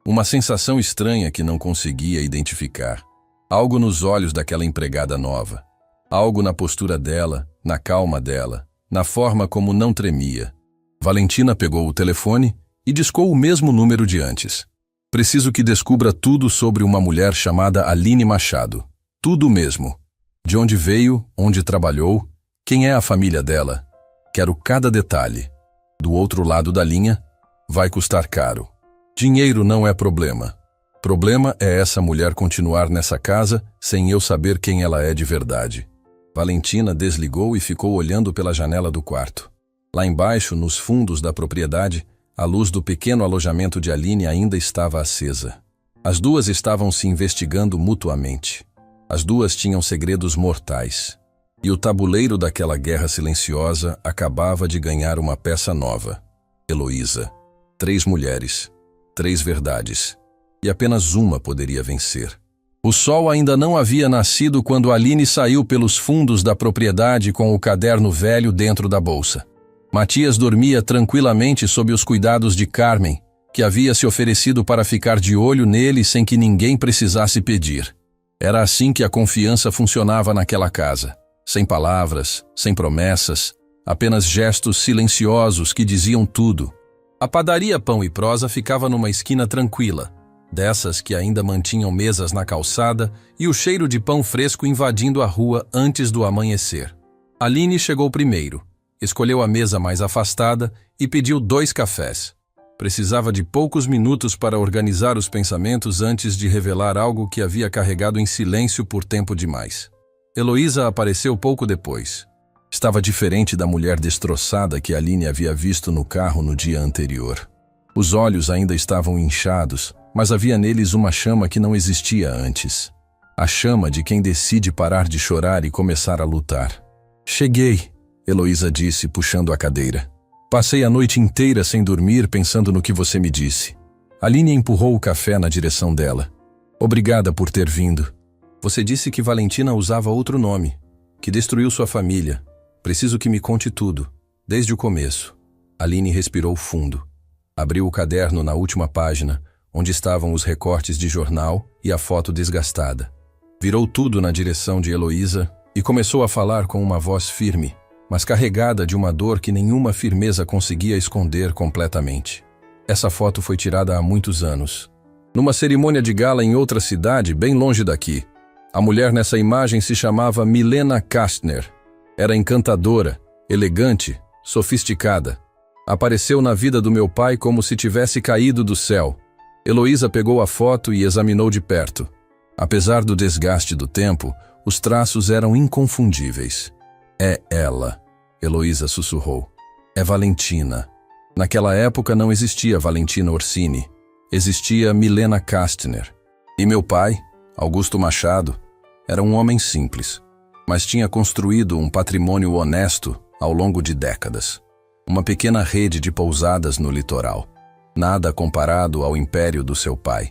Uma sensação estranha que não conseguia identificar. Algo nos olhos daquela empregada nova. Algo na postura dela, na calma dela, na forma como não tremia. Valentina pegou o telefone e discou o mesmo número de antes. Preciso que descubra tudo sobre uma mulher chamada Aline Machado. Tudo mesmo. De onde veio, onde trabalhou, quem é a família dela. Quero cada detalhe. Do outro lado da linha, vai custar caro. Dinheiro não é problema. Problema é essa mulher continuar nessa casa sem eu saber quem ela é de verdade. Valentina desligou e ficou olhando pela janela do quarto. Lá embaixo, nos fundos da propriedade, a luz do pequeno alojamento de Aline ainda estava acesa. As duas estavam se investigando mutuamente. As duas tinham segredos mortais. E o tabuleiro daquela guerra silenciosa acabava de ganhar uma peça nova. Heloísa. 3 mulheres. 3 verdades. E apenas uma poderia vencer. O sol ainda não havia nascido quando Aline saiu pelos fundos da propriedade com o caderno velho dentro da bolsa. Matias dormia tranquilamente sob os cuidados de Carmen, que havia se oferecido para ficar de olho nele sem que ninguém precisasse pedir. Era assim que a confiança funcionava naquela casa. Sem palavras, sem promessas, apenas gestos silenciosos que diziam tudo. A padaria Pão e Prosa ficava numa esquina tranquila, dessas que ainda mantinham mesas na calçada e o cheiro de pão fresco invadindo a rua antes do amanhecer. Aline chegou primeiro. Escolheu a mesa mais afastada e pediu 2 cafés. Precisava de poucos minutos para organizar os pensamentos antes de revelar algo que havia carregado em silêncio por tempo demais. Heloísa apareceu pouco depois. Estava diferente da mulher destroçada que Aline havia visto no carro no dia anterior. Os olhos ainda estavam inchados, mas havia neles uma chama que não existia antes. A chama de quem decide parar de chorar e começar a lutar. Cheguei, Heloísa disse, puxando a cadeira. Passei a noite inteira sem dormir pensando no que você me disse. Aline empurrou o café na direção dela. Obrigada por ter vindo. Você disse que Valentina usava outro nome, que destruiu sua família. Preciso que me conte tudo, desde o começo. Aline respirou fundo. Abriu o caderno na última página, onde estavam os recortes de jornal e a foto desgastada. Virou tudo na direção de Heloísa e começou a falar com uma voz firme, mas carregada de uma dor que nenhuma firmeza conseguia esconder completamente. Essa foto foi tirada há muitos anos, numa cerimônia de gala em outra cidade, bem longe daqui. A mulher nessa imagem se chamava Milena Kastner. Era encantadora, elegante, sofisticada. Apareceu na vida do meu pai como se tivesse caído do céu. Heloísa pegou a foto e examinou de perto. Apesar do desgaste do tempo, os traços eram inconfundíveis. É ela, Heloísa sussurrou. É Valentina. Naquela época não existia Valentina Orsini. Existia Milena Kastner. E meu pai, Augusto Machado, era um homem simples, mas tinha construído um patrimônio honesto ao longo de décadas. Uma pequena rede de pousadas no litoral. Nada comparado ao império do seu pai,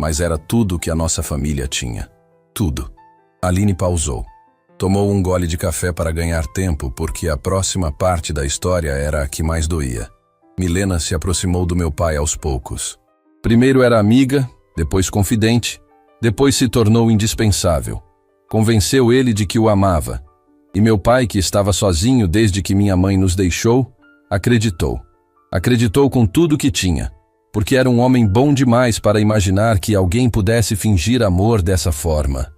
mas era tudo que a nossa família tinha. Tudo. Aline pausou. Tomou um gole de café para ganhar tempo, porque a próxima parte da história era a que mais doía. Milena se aproximou do meu pai aos poucos. Primeiro era amiga, depois confidente, depois se tornou indispensável. Convenceu ele de que o amava. E meu pai, que estava sozinho desde que minha mãe nos deixou, acreditou. Acreditou com tudo que tinha, porque era um homem bom demais para imaginar que alguém pudesse fingir amor dessa forma.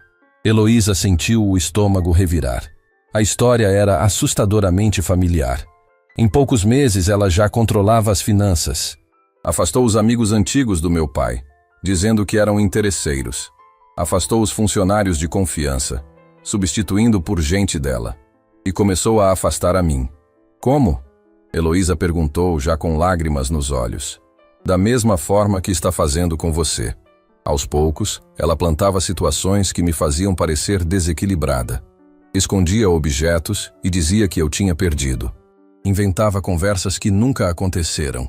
Heloísa sentiu o estômago revirar. A história era assustadoramente familiar. Em poucos meses ela já controlava as finanças. Afastou os amigos antigos do meu pai, dizendo que eram interesseiros. Afastou os funcionários de confiança, substituindo por gente dela. E começou a afastar a mim. Como? Heloísa perguntou, já com lágrimas nos olhos. Da mesma forma que está fazendo com você. Aos poucos, ela plantava situações que me faziam parecer desequilibrada. Escondia objetos e dizia que eu tinha perdido. Inventava conversas que nunca aconteceram.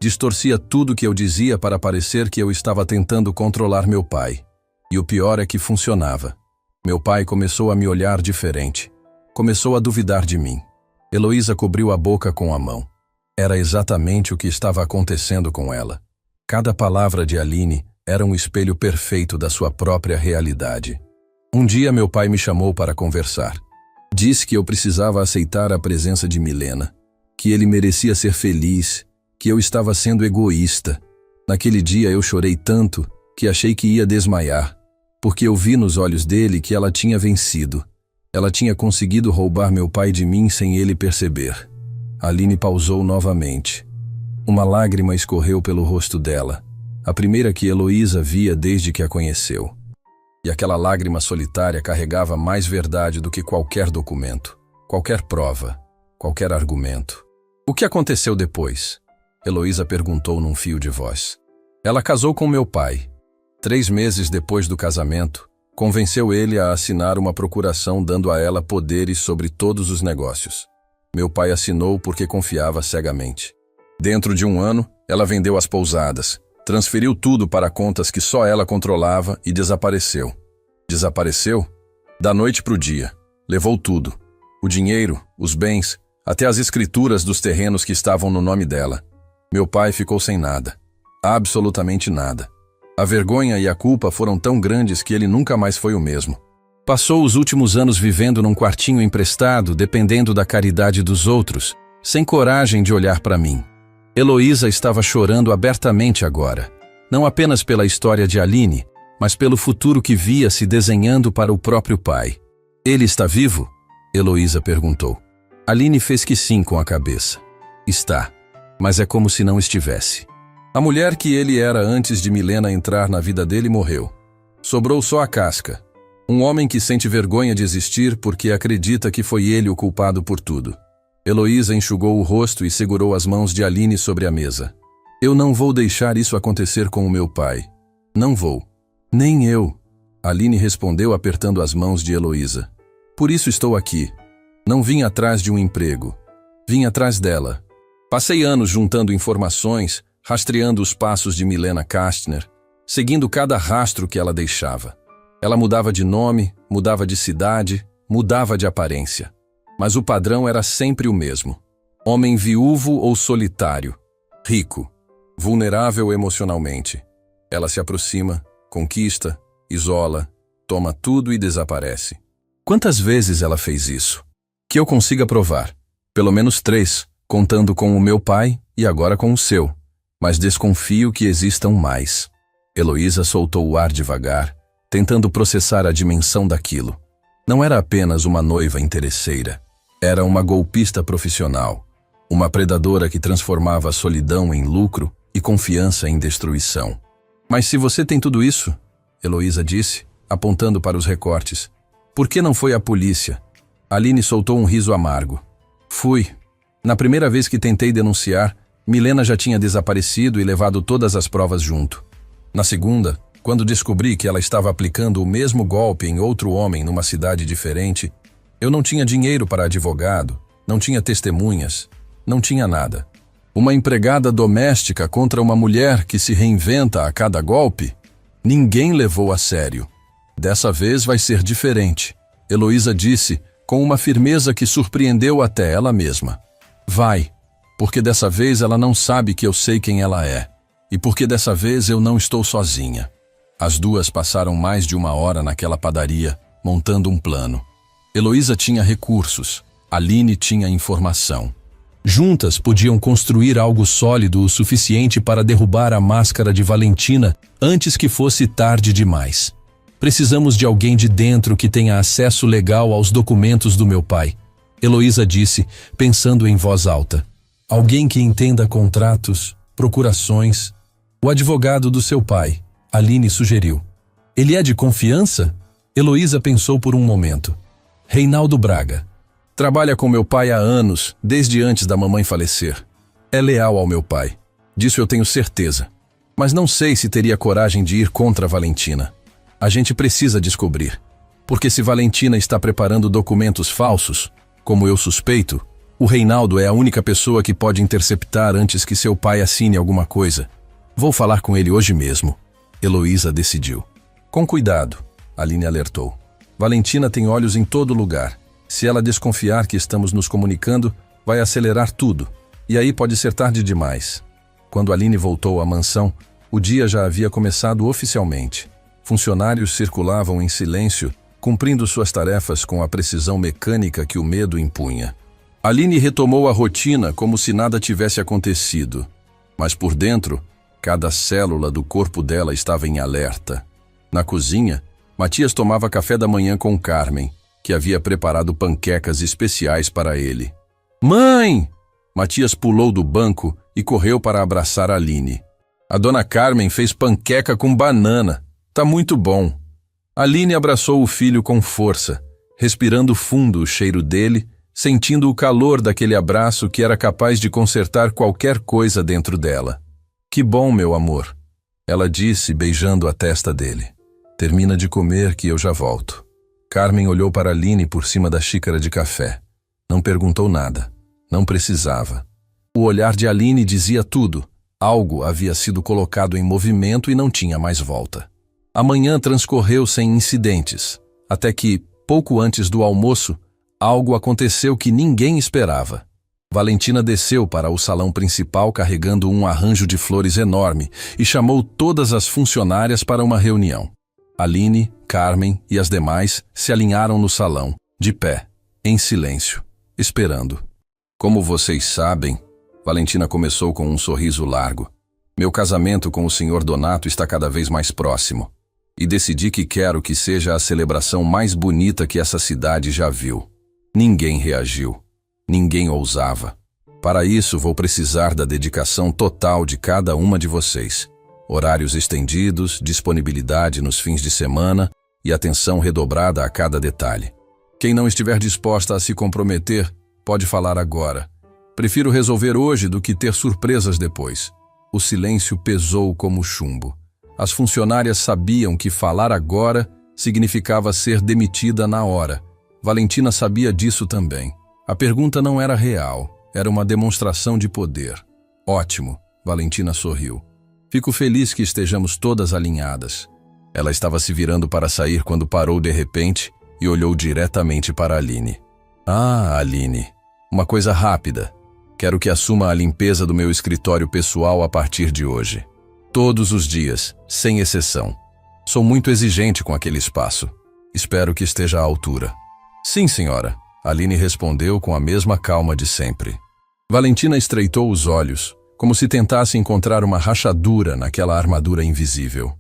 Distorcia tudo que eu dizia para parecer que eu estava tentando controlar meu pai. E o pior é que funcionava. Meu pai começou a me olhar diferente. Começou a duvidar de mim. Heloísa cobriu a boca com a mão. Era exatamente o que estava acontecendo com ela. Cada palavra de Aline era um espelho perfeito da sua própria realidade. Um dia meu pai me chamou para conversar. Disse que eu precisava aceitar a presença de Milena, que ele merecia ser feliz, que eu estava sendo egoísta. Naquele dia eu chorei tanto que achei que ia desmaiar, porque eu vi nos olhos dele que ela tinha vencido. Ela tinha conseguido roubar meu pai de mim sem ele perceber. Aline pausou novamente. Uma lágrima escorreu pelo rosto dela, a primeira que Heloísa via desde que a conheceu. E aquela lágrima solitária carregava mais verdade do que qualquer documento, qualquer prova, qualquer argumento. O que aconteceu depois? Heloísa perguntou num fio de voz. Ela casou com meu pai. 3 meses depois do casamento, convenceu ele a assinar uma procuração dando a ela poderes sobre todos os negócios. Meu pai assinou porque confiava cegamente. Dentro de 1 ano, ela vendeu as pousadas, transferiu tudo para contas que só ela controlava e desapareceu. Desapareceu? Da noite para o dia. Levou tudo. O dinheiro, os bens, até as escrituras dos terrenos que estavam no nome dela. Meu pai ficou sem nada. Absolutamente nada. A vergonha e a culpa foram tão grandes que ele nunca mais foi o mesmo. Passou os últimos anos vivendo num quartinho emprestado, dependendo da caridade dos outros, sem coragem de olhar para mim. Heloísa estava chorando abertamente agora, não apenas pela história de Aline, mas pelo futuro que via se desenhando para o próprio pai. Ele está vivo? Heloísa perguntou. Aline fez que sim com a cabeça. Está, mas é como se não estivesse. A mulher que ele era antes de Milena entrar na vida dele morreu. Sobrou só a casca. Um homem que sente vergonha de existir porque acredita que foi ele o culpado por tudo. Heloísa enxugou o rosto e segurou as mãos de Aline sobre a mesa. Eu não vou deixar isso acontecer com o meu pai. Não vou. Nem eu. Aline respondeu apertando as mãos de Heloísa. Por isso estou aqui. Não vim atrás de um emprego. Vim atrás dela. Passei anos juntando informações, rastreando os passos de Milena Kastner, seguindo cada rastro que ela deixava. Ela mudava de nome, mudava de cidade, mudava de aparência. Mas o padrão era sempre o mesmo. Homem viúvo ou solitário, rico, vulnerável emocionalmente. Ela se aproxima, conquista, isola, toma tudo e desaparece. Quantas vezes ela fez isso? Que eu consiga provar. Pelo menos 3, contando com o meu pai e agora com o seu. Mas desconfio que existam mais. Heloísa soltou o ar devagar, tentando processar a dimensão daquilo. Não era apenas uma noiva interesseira. Era uma golpista profissional. Uma predadora que transformava a solidão em lucro e confiança em destruição. Mas se você tem tudo isso, Heloísa disse, apontando para os recortes, por que não foi à polícia? Aline soltou um riso amargo. Fui. Na primeira vez que tentei denunciar, Milena já tinha desaparecido e levado todas as provas junto. Na segunda, quando descobri que ela estava aplicando o mesmo golpe em outro homem numa cidade diferente, eu não tinha dinheiro para advogado, não tinha testemunhas, não tinha nada. Uma empregada doméstica contra uma mulher que se reinventa a cada golpe? Ninguém levou a sério. Dessa vez vai ser diferente, Heloísa disse, com uma firmeza que surpreendeu até ela mesma. Vai, porque dessa vez ela não sabe que eu sei quem ela é, e porque dessa vez eu não estou sozinha. As duas passaram mais de 1 hora naquela padaria, montando um plano. Heloísa tinha recursos, Aline tinha informação. Juntas podiam construir algo sólido o suficiente para derrubar a máscara de Valentina antes que fosse tarde demais. Precisamos de alguém de dentro que tenha acesso legal aos documentos do meu pai, Heloísa disse, pensando em voz alta. Alguém que entenda contratos, procurações. O advogado do seu pai, Aline sugeriu. Ele é de confiança? Heloísa pensou por um momento. Reinaldo Braga. Trabalha com meu pai há anos, desde antes da mamãe falecer. É leal ao meu pai. Disso eu tenho certeza. Mas não sei se teria coragem de ir contra Valentina. A gente precisa descobrir. Porque se Valentina está preparando documentos falsos, como eu suspeito, o Reinaldo é a única pessoa que pode interceptar antes que seu pai assine alguma coisa. Vou falar com ele hoje mesmo. Heloísa decidiu. Com cuidado, Aline alertou. Valentina tem olhos em todo lugar. Se ela desconfiar que estamos nos comunicando, vai acelerar tudo. E aí pode ser tarde demais. Quando Aline voltou à mansão, o dia já havia começado oficialmente. Funcionários circulavam em silêncio, cumprindo suas tarefas com a precisão mecânica que o medo impunha. Aline retomou a rotina como se nada tivesse acontecido. Mas por dentro, cada célula do corpo dela estava em alerta. Na cozinha, Matias tomava café da manhã com Carmen, que havia preparado panquecas especiais para ele. Mãe! Matias pulou do banco e correu para abraçar Aline. A dona Carmen fez panqueca com banana. Tá muito bom. Aline abraçou o filho com força, respirando fundo o cheiro dele, sentindo o calor daquele abraço que era capaz de consertar qualquer coisa dentro dela. Que bom, meu amor, ela disse, beijando a testa dele. Termina de comer que eu já volto. Carmen olhou para Aline por cima da xícara de café. Não perguntou nada. Não precisava. O olhar de Aline dizia tudo. Algo havia sido colocado em movimento e não tinha mais volta. A manhã transcorreu sem incidentes, até que, pouco antes do almoço, algo aconteceu que ninguém esperava. Valentina desceu para o salão principal carregando um arranjo de flores enorme e chamou todas as funcionárias para uma reunião. Aline, Carmen e as demais se alinharam no salão, de pé, em silêncio, esperando. Como vocês sabem, Valentina começou com um sorriso largo. Meu casamento com o Sr. Donato está cada vez mais próximo. E decidi que quero que seja a celebração mais bonita que essa cidade já viu. Ninguém reagiu. Ninguém ousava. Para isso, vou precisar da dedicação total de cada uma de vocês. Horários estendidos, disponibilidade nos fins de semana e atenção redobrada a cada detalhe. Quem não estiver disposta a se comprometer, pode falar agora. Prefiro resolver hoje do que ter surpresas depois. O silêncio pesou como chumbo. As funcionárias sabiam que falar agora significava ser demitida na hora. Valentina sabia disso também. A pergunta não era real, era uma demonstração de poder. Ótimo, Valentina sorriu. Fico feliz que estejamos todas alinhadas. Ela estava se virando para sair quando parou de repente e olhou diretamente para Aline. Ah, Aline, uma coisa rápida. Quero que assuma a limpeza do meu escritório pessoal a partir de hoje. Todos os dias, sem exceção. Sou muito exigente com aquele espaço. Espero que esteja à altura. Sim, senhora. Aline respondeu com a mesma calma de sempre. Valentina estreitou os olhos, como se tentasse encontrar uma rachadura naquela armadura invisível.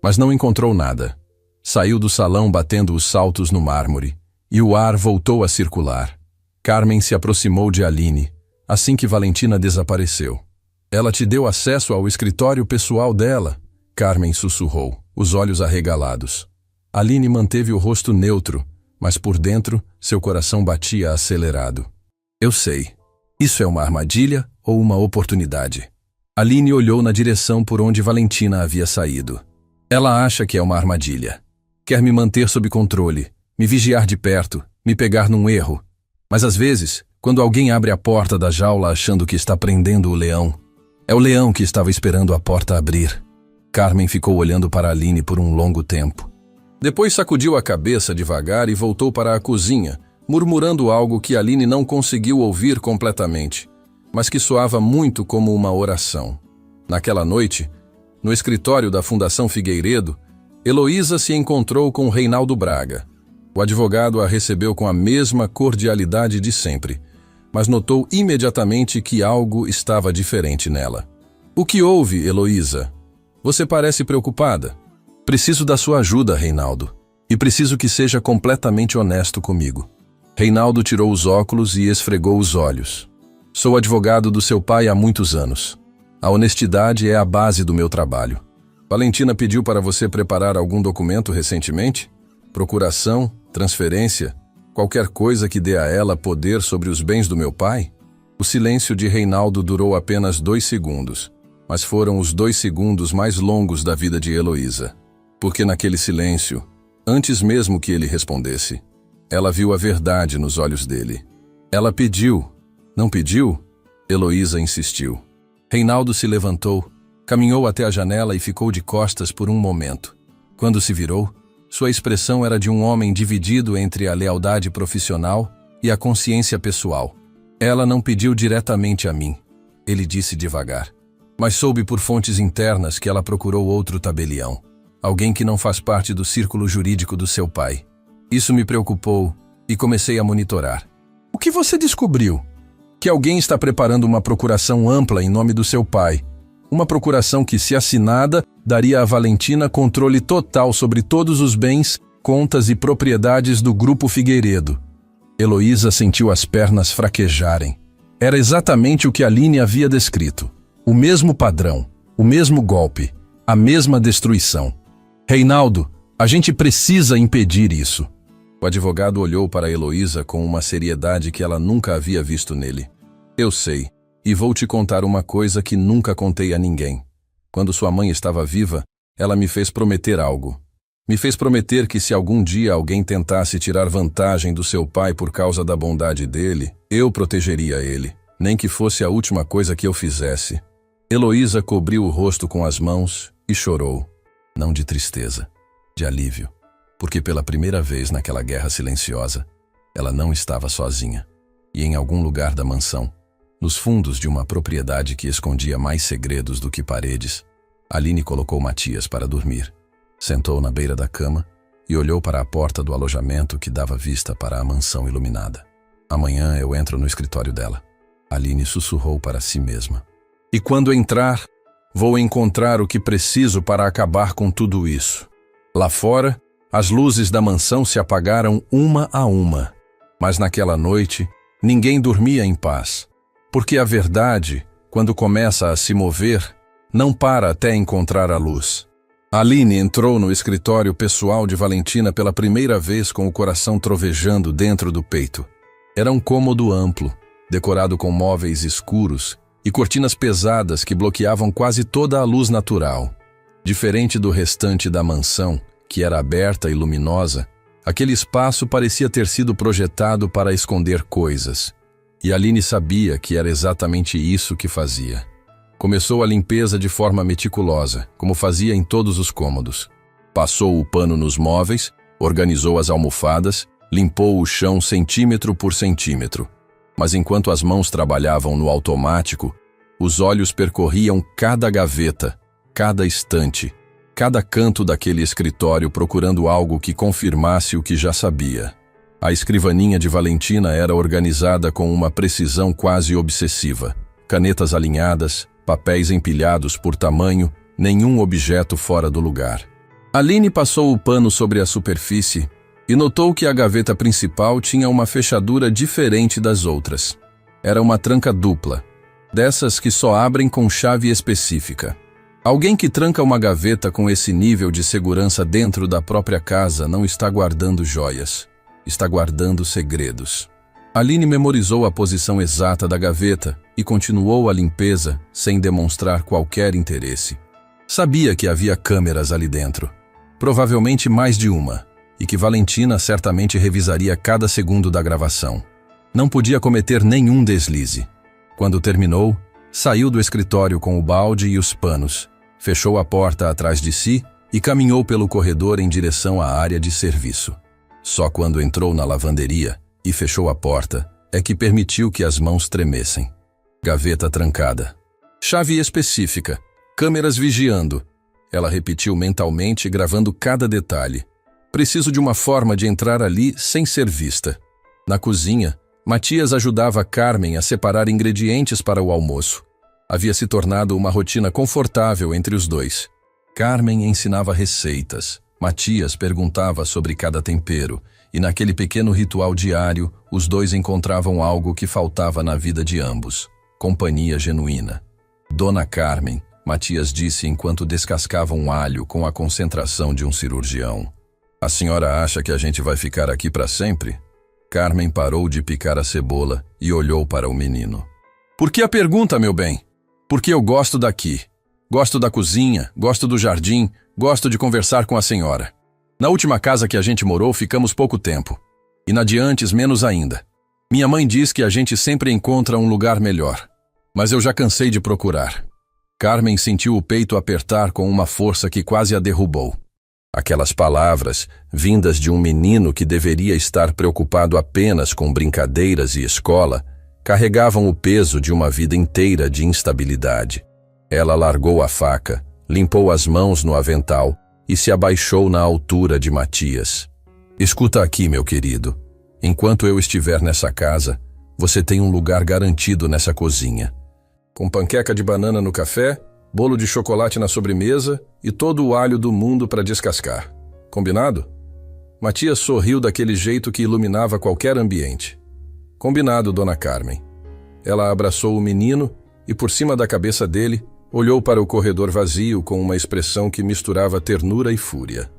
Mas não encontrou nada. Saiu do salão batendo os saltos no mármore, e o ar voltou a circular. Carmen se aproximou de Aline, assim que Valentina desapareceu. Ela te deu acesso ao escritório pessoal dela? Carmen sussurrou, os olhos arregalados. Aline manteve o rosto neutro, mas por dentro seu coração batia acelerado. Eu sei. Isso é uma armadilha ou uma oportunidade? Aline olhou na direção por onde Valentina havia saído. Ela acha que é uma armadilha. Quer me manter sob controle, me vigiar de perto, me pegar num erro. Mas às vezes, quando alguém abre a porta da jaula achando que está prendendo o leão, é o leão que estava esperando a porta abrir. Carmen ficou olhando para Aline por um longo tempo. Depois sacudiu a cabeça devagar e voltou para a cozinha, murmurando algo que Aline não conseguiu ouvir completamente, mas que soava muito como uma oração. Naquela noite, no escritório da Fundação Figueiredo, Heloísa se encontrou com Reinaldo Braga. O advogado a recebeu com a mesma cordialidade de sempre, mas notou imediatamente que algo estava diferente nela. O que houve, Heloísa? Você parece preocupada. Preciso da sua ajuda, Reinaldo, e preciso que seja completamente honesto comigo. Reinaldo tirou os óculos e esfregou os olhos. Sou advogado do seu pai há muitos anos. A honestidade é a base do meu trabalho. Valentina pediu para você preparar algum documento recentemente? Procuração, transferência, qualquer coisa que dê a ela poder sobre os bens do meu pai? O silêncio de Reinaldo durou apenas 2 segundos, mas foram os 2 segundos mais longos da vida de Heloísa. Porque naquele silêncio, antes mesmo que ele respondesse, ela viu a verdade nos olhos dele. Ela pediu. Não pediu? Heloísa insistiu. Reinaldo se levantou, caminhou até a janela e ficou de costas por um momento. Quando se virou, sua expressão era de um homem dividido entre a lealdade profissional e a consciência pessoal. Ela não pediu diretamente a mim, ele disse devagar. Mas soube por fontes internas que ela procurou outro tabelião, alguém que não faz parte do círculo jurídico do seu pai. Isso me preocupou e comecei a monitorar. O que você descobriu? Que alguém está preparando uma procuração ampla em nome do seu pai. Uma procuração que, se assinada, daria a Valentina controle total sobre todos os bens, contas e propriedades do Grupo Figueiredo. Heloísa sentiu as pernas fraquejarem. Era exatamente o que Aline havia descrito. O mesmo padrão, o mesmo golpe, a mesma destruição. Reinaldo, a gente precisa impedir isso. O advogado olhou para Heloísa com uma seriedade que ela nunca havia visto nele. Eu sei, e vou te contar uma coisa que nunca contei a ninguém. Quando sua mãe estava viva, ela me fez prometer algo. Me fez prometer que se algum dia alguém tentasse tirar vantagem do seu pai por causa da bondade dele, eu protegeria ele, nem que fosse a última coisa que eu fizesse. Heloísa cobriu o rosto com as mãos e chorou. Não de tristeza, de alívio. Porque pela primeira vez naquela guerra silenciosa, ela não estava sozinha. E em algum lugar da mansão, nos fundos de uma propriedade que escondia mais segredos do que paredes, Aline colocou Matias para dormir. Sentou na beira da cama e olhou para a porta do alojamento que dava vista para a mansão iluminada. Amanhã eu entro no escritório dela. Aline sussurrou para si mesma. E quando entrar, vou encontrar o que preciso para acabar com tudo isso. Lá fora, as luzes da mansão se apagaram uma a uma, mas naquela noite ninguém dormia em paz, porque a verdade, quando começa a se mover, não para até encontrar a luz. Aline entrou no escritório pessoal de Valentina pela primeira vez com o coração trovejando dentro do peito. Era um cômodo amplo, decorado com móveis escuros e cortinas pesadas que bloqueavam quase toda a luz natural. Diferente do restante da mansão, que era aberta e luminosa, aquele espaço parecia ter sido projetado para esconder coisas. E Aline sabia que era exatamente isso que fazia. Começou a limpeza de forma meticulosa, como fazia em todos os cômodos. Passou o pano nos móveis, organizou as almofadas, limpou o chão centímetro por centímetro. Mas enquanto as mãos trabalhavam no automático, os olhos percorriam cada gaveta, cada estante, cada canto daquele escritório procurando algo que confirmasse o que já sabia. A escrivaninha de Valentina era organizada com uma precisão quase obsessiva. Canetas alinhadas, papéis empilhados por tamanho, nenhum objeto fora do lugar. Aline passou o pano sobre a superfície e notou que a gaveta principal tinha uma fechadura diferente das outras. Era uma tranca dupla, dessas que só abrem com chave específica. Alguém que tranca uma gaveta com esse nível de segurança dentro da própria casa não está guardando joias, está guardando segredos. Aline memorizou a posição exata da gaveta e continuou a limpeza sem demonstrar qualquer interesse. Sabia que havia câmeras ali dentro, provavelmente mais de uma, e que Valentina certamente revisaria cada segundo da gravação. Não podia cometer nenhum deslize. Quando terminou, saiu do escritório com o balde e os panos, fechou a porta atrás de si e caminhou pelo corredor em direção à área de serviço. Só quando entrou na lavanderia e fechou a porta é que permitiu que as mãos tremessem. Gaveta trancada. Chave específica. Câmeras vigiando. Ela repetiu mentalmente, gravando cada detalhe. Preciso de uma forma de entrar ali sem ser vista. Na cozinha, Matias ajudava Carmen a separar ingredientes para o almoço. Havia se tornado uma rotina confortável entre os dois. Carmen ensinava receitas, Matias perguntava sobre cada tempero, e naquele pequeno ritual diário, os dois encontravam algo que faltava na vida de ambos: companhia genuína. Dona Carmen, Matias disse enquanto descascava um alho com a concentração de um cirurgião. A senhora acha que a gente vai ficar aqui para sempre? Carmen parou de picar a cebola e olhou para o menino. Por que a pergunta, meu bem? Porque eu gosto daqui. Gosto da cozinha, gosto do jardim, gosto de conversar com a senhora. Na última casa que a gente morou, ficamos pouco tempo. E na de antes, menos ainda. Minha mãe diz que a gente sempre encontra um lugar melhor. Mas eu já cansei de procurar. Carmen sentiu o peito apertar com uma força que quase a derrubou. Aquelas palavras, vindas de um menino que deveria estar preocupado apenas com brincadeiras e escola, carregavam o peso de uma vida inteira de instabilidade. Ela largou a faca, limpou as mãos no avental e se abaixou na altura de Matias. Escuta aqui, meu querido. Enquanto eu estiver nessa casa, você tem um lugar garantido nessa cozinha. Com panqueca de banana no café, bolo de chocolate na sobremesa e todo o alho do mundo para descascar. Combinado? Matias sorriu daquele jeito que iluminava qualquer ambiente. Combinado, Dona Carmen. Ela abraçou o menino e, por cima da cabeça dele, olhou para o corredor vazio com uma expressão que misturava ternura e fúria.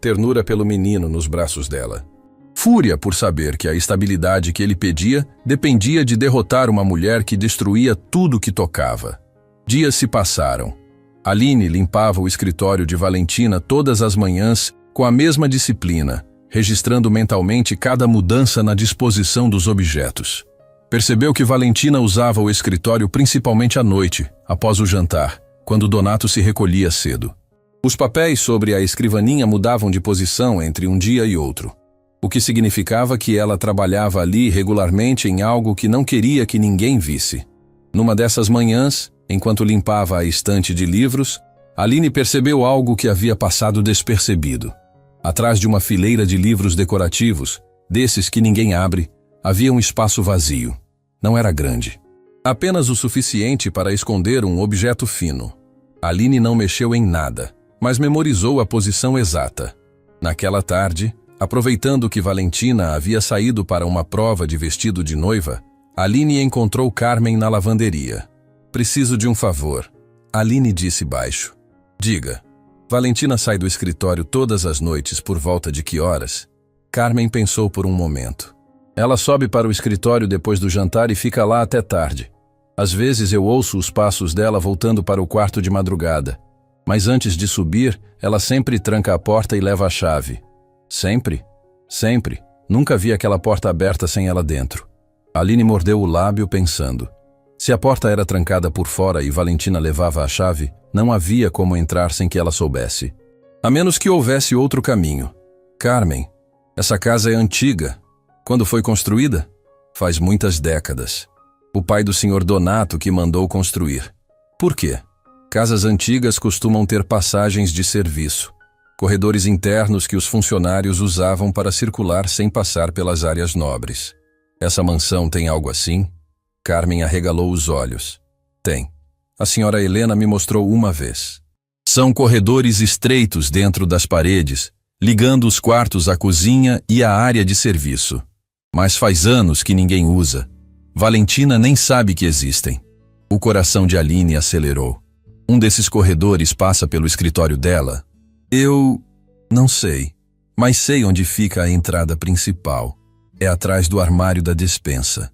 Ternura pelo menino nos braços dela. Fúria por saber que a estabilidade que ele pedia dependia de derrotar uma mulher que destruía tudo que tocava. Dias se passaram. Aline limpava o escritório de Valentina todas as manhãs com a mesma disciplina, registrando mentalmente cada mudança na disposição dos objetos. Percebeu que Valentina usava o escritório principalmente à noite, após o jantar, quando Donato se recolhia cedo. Os papéis sobre a escrivaninha mudavam de posição entre um dia e outro, o que significava que ela trabalhava ali regularmente em algo que não queria que ninguém visse. Numa dessas manhãs, enquanto limpava a estante de livros, Aline percebeu algo que havia passado despercebido. Atrás de uma fileira de livros decorativos, desses que ninguém abre, havia um espaço vazio. Não era grande. Apenas o suficiente para esconder um objeto fino. Aline não mexeu em nada, mas memorizou a posição exata. Naquela tarde, aproveitando que Valentina havia saído para uma prova de vestido de noiva, Aline encontrou Carmen na lavanderia. Preciso de um favor. Aline disse baixo. Diga. Valentina sai do escritório todas as noites por volta de que horas? Carmen pensou por um momento. Ela sobe para o escritório depois do jantar e fica lá até tarde. Às vezes eu ouço os passos dela voltando para o quarto de madrugada. Mas antes de subir, ela sempre tranca a porta e leva a chave. Sempre? Sempre. Nunca vi aquela porta aberta sem ela dentro. Aline mordeu o lábio pensando. Se a porta era trancada por fora e Valentina levava a chave, não havia como entrar sem que ela soubesse. A menos que houvesse outro caminho. Carmen, essa casa é antiga. Quando foi construída? Faz muitas décadas. O pai do Sr. Donato que mandou construir. Por quê? Casas antigas costumam ter passagens de serviço. corredores internos que os funcionários usavam para circular sem passar pelas áreas nobres. Essa mansão tem algo assim? Carmen arregalou os olhos. Tem. A senhora Helena me mostrou uma vez. São corredores estreitos dentro das paredes, ligando os quartos à cozinha e à área de serviço. Mas faz anos que ninguém usa. Valentina nem sabe que existem. O coração de Aline acelerou. Um desses corredores passa pelo escritório dela? Eu não sei, mas sei onde fica a entrada principal. É atrás do armário da despensa.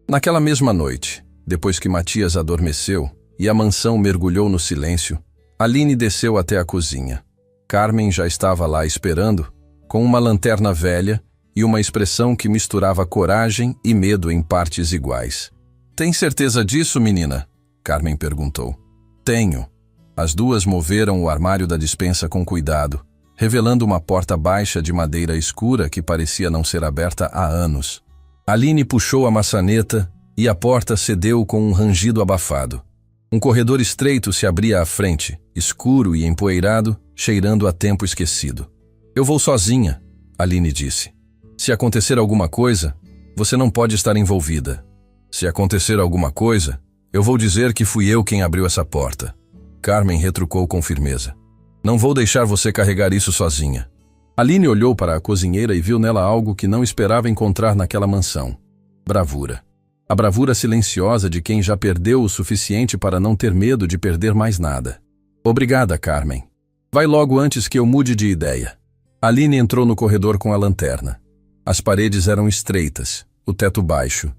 Naquela mesma noite, depois que Matias adormeceu e a mansão mergulhou no silêncio, Aline desceu até a cozinha. Carmen já estava lá esperando, com uma lanterna velha e uma expressão que misturava coragem e medo em partes iguais. "Tem certeza disso, menina?" Carmen perguntou. "Tenho." As duas moveram o armário da despensa com cuidado, revelando uma porta baixa de madeira escura que parecia não ser aberta há anos. Aline puxou a maçaneta e a porta cedeu com um rangido abafado. Um corredor estreito se abria à frente, escuro e empoeirado, cheirando a tempo esquecido. "Eu vou sozinha", Aline disse. "Se acontecer alguma coisa, você não pode estar envolvida. Se acontecer alguma coisa, eu vou dizer que fui eu quem abriu essa porta." Carmen retrucou com firmeza. "Não vou deixar você carregar isso sozinha." Aline olhou para a cozinheira e viu nela algo que não esperava encontrar naquela mansão. Bravura. A bravura silenciosa de quem já perdeu o suficiente para não ter medo de perder mais nada. "Obrigada, Carmen. Vai logo antes que eu mude de ideia." Aline entrou no corredor com a lanterna. As paredes eram estreitas, o teto baixo,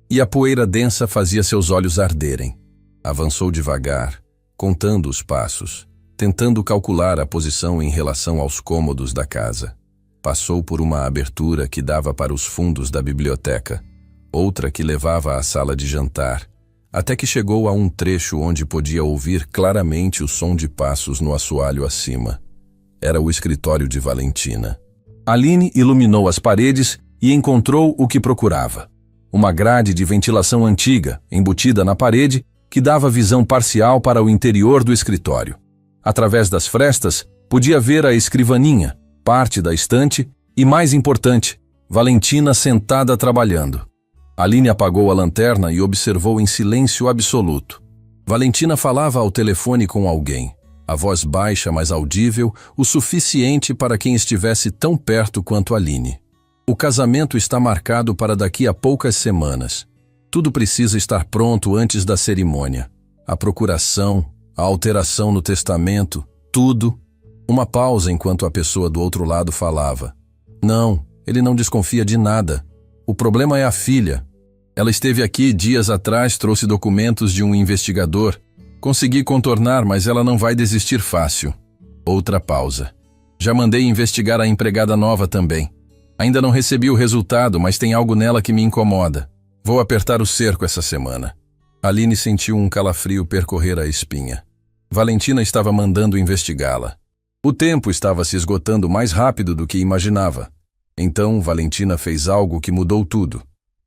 e a poeira densa fazia seus olhos arderem. Avançou devagar, contando os passos, tentando calcular a posição em relação aos cômodos da casa. Passou por uma abertura que dava para os fundos da biblioteca, outra que levava à sala de jantar, até que chegou a um trecho onde podia ouvir claramente o som de passos no assoalho acima. Era o escritório de Valentina. Aline iluminou as paredes e encontrou o que procurava. Uma grade de ventilação antiga, embutida na parede, que dava visão parcial para o interior do escritório. Através das frestas, podia ver a escrivaninha, parte da estante e, mais importante, Valentina sentada trabalhando. Aline apagou a lanterna e observou em silêncio absoluto. Valentina falava ao telefone com alguém, a voz baixa, mas audível, o suficiente para quem estivesse tão perto quanto Aline. "O casamento está marcado para daqui a poucas semanas. Tudo precisa estar pronto antes da cerimônia. A procuração, a alteração no testamento, tudo." Uma pausa enquanto a pessoa do outro lado falava. "Não, ele não desconfia de nada. O problema é a filha. Ela esteve aqui dias atrás, trouxe documentos de um investigador. Consegui contornar, mas ela não vai desistir fácil." Outra pausa. "Já mandei investigar a empregada nova também. Ainda não recebi o resultado, mas tem algo nela que me incomoda. Vou apertar o cerco essa semana." Aline sentiu um calafrio percorrer a espinha. Valentina estava mandando investigá-la. O tempo estava se esgotando mais rápido do que imaginava. Então, Valentina fez algo que mudou tudo.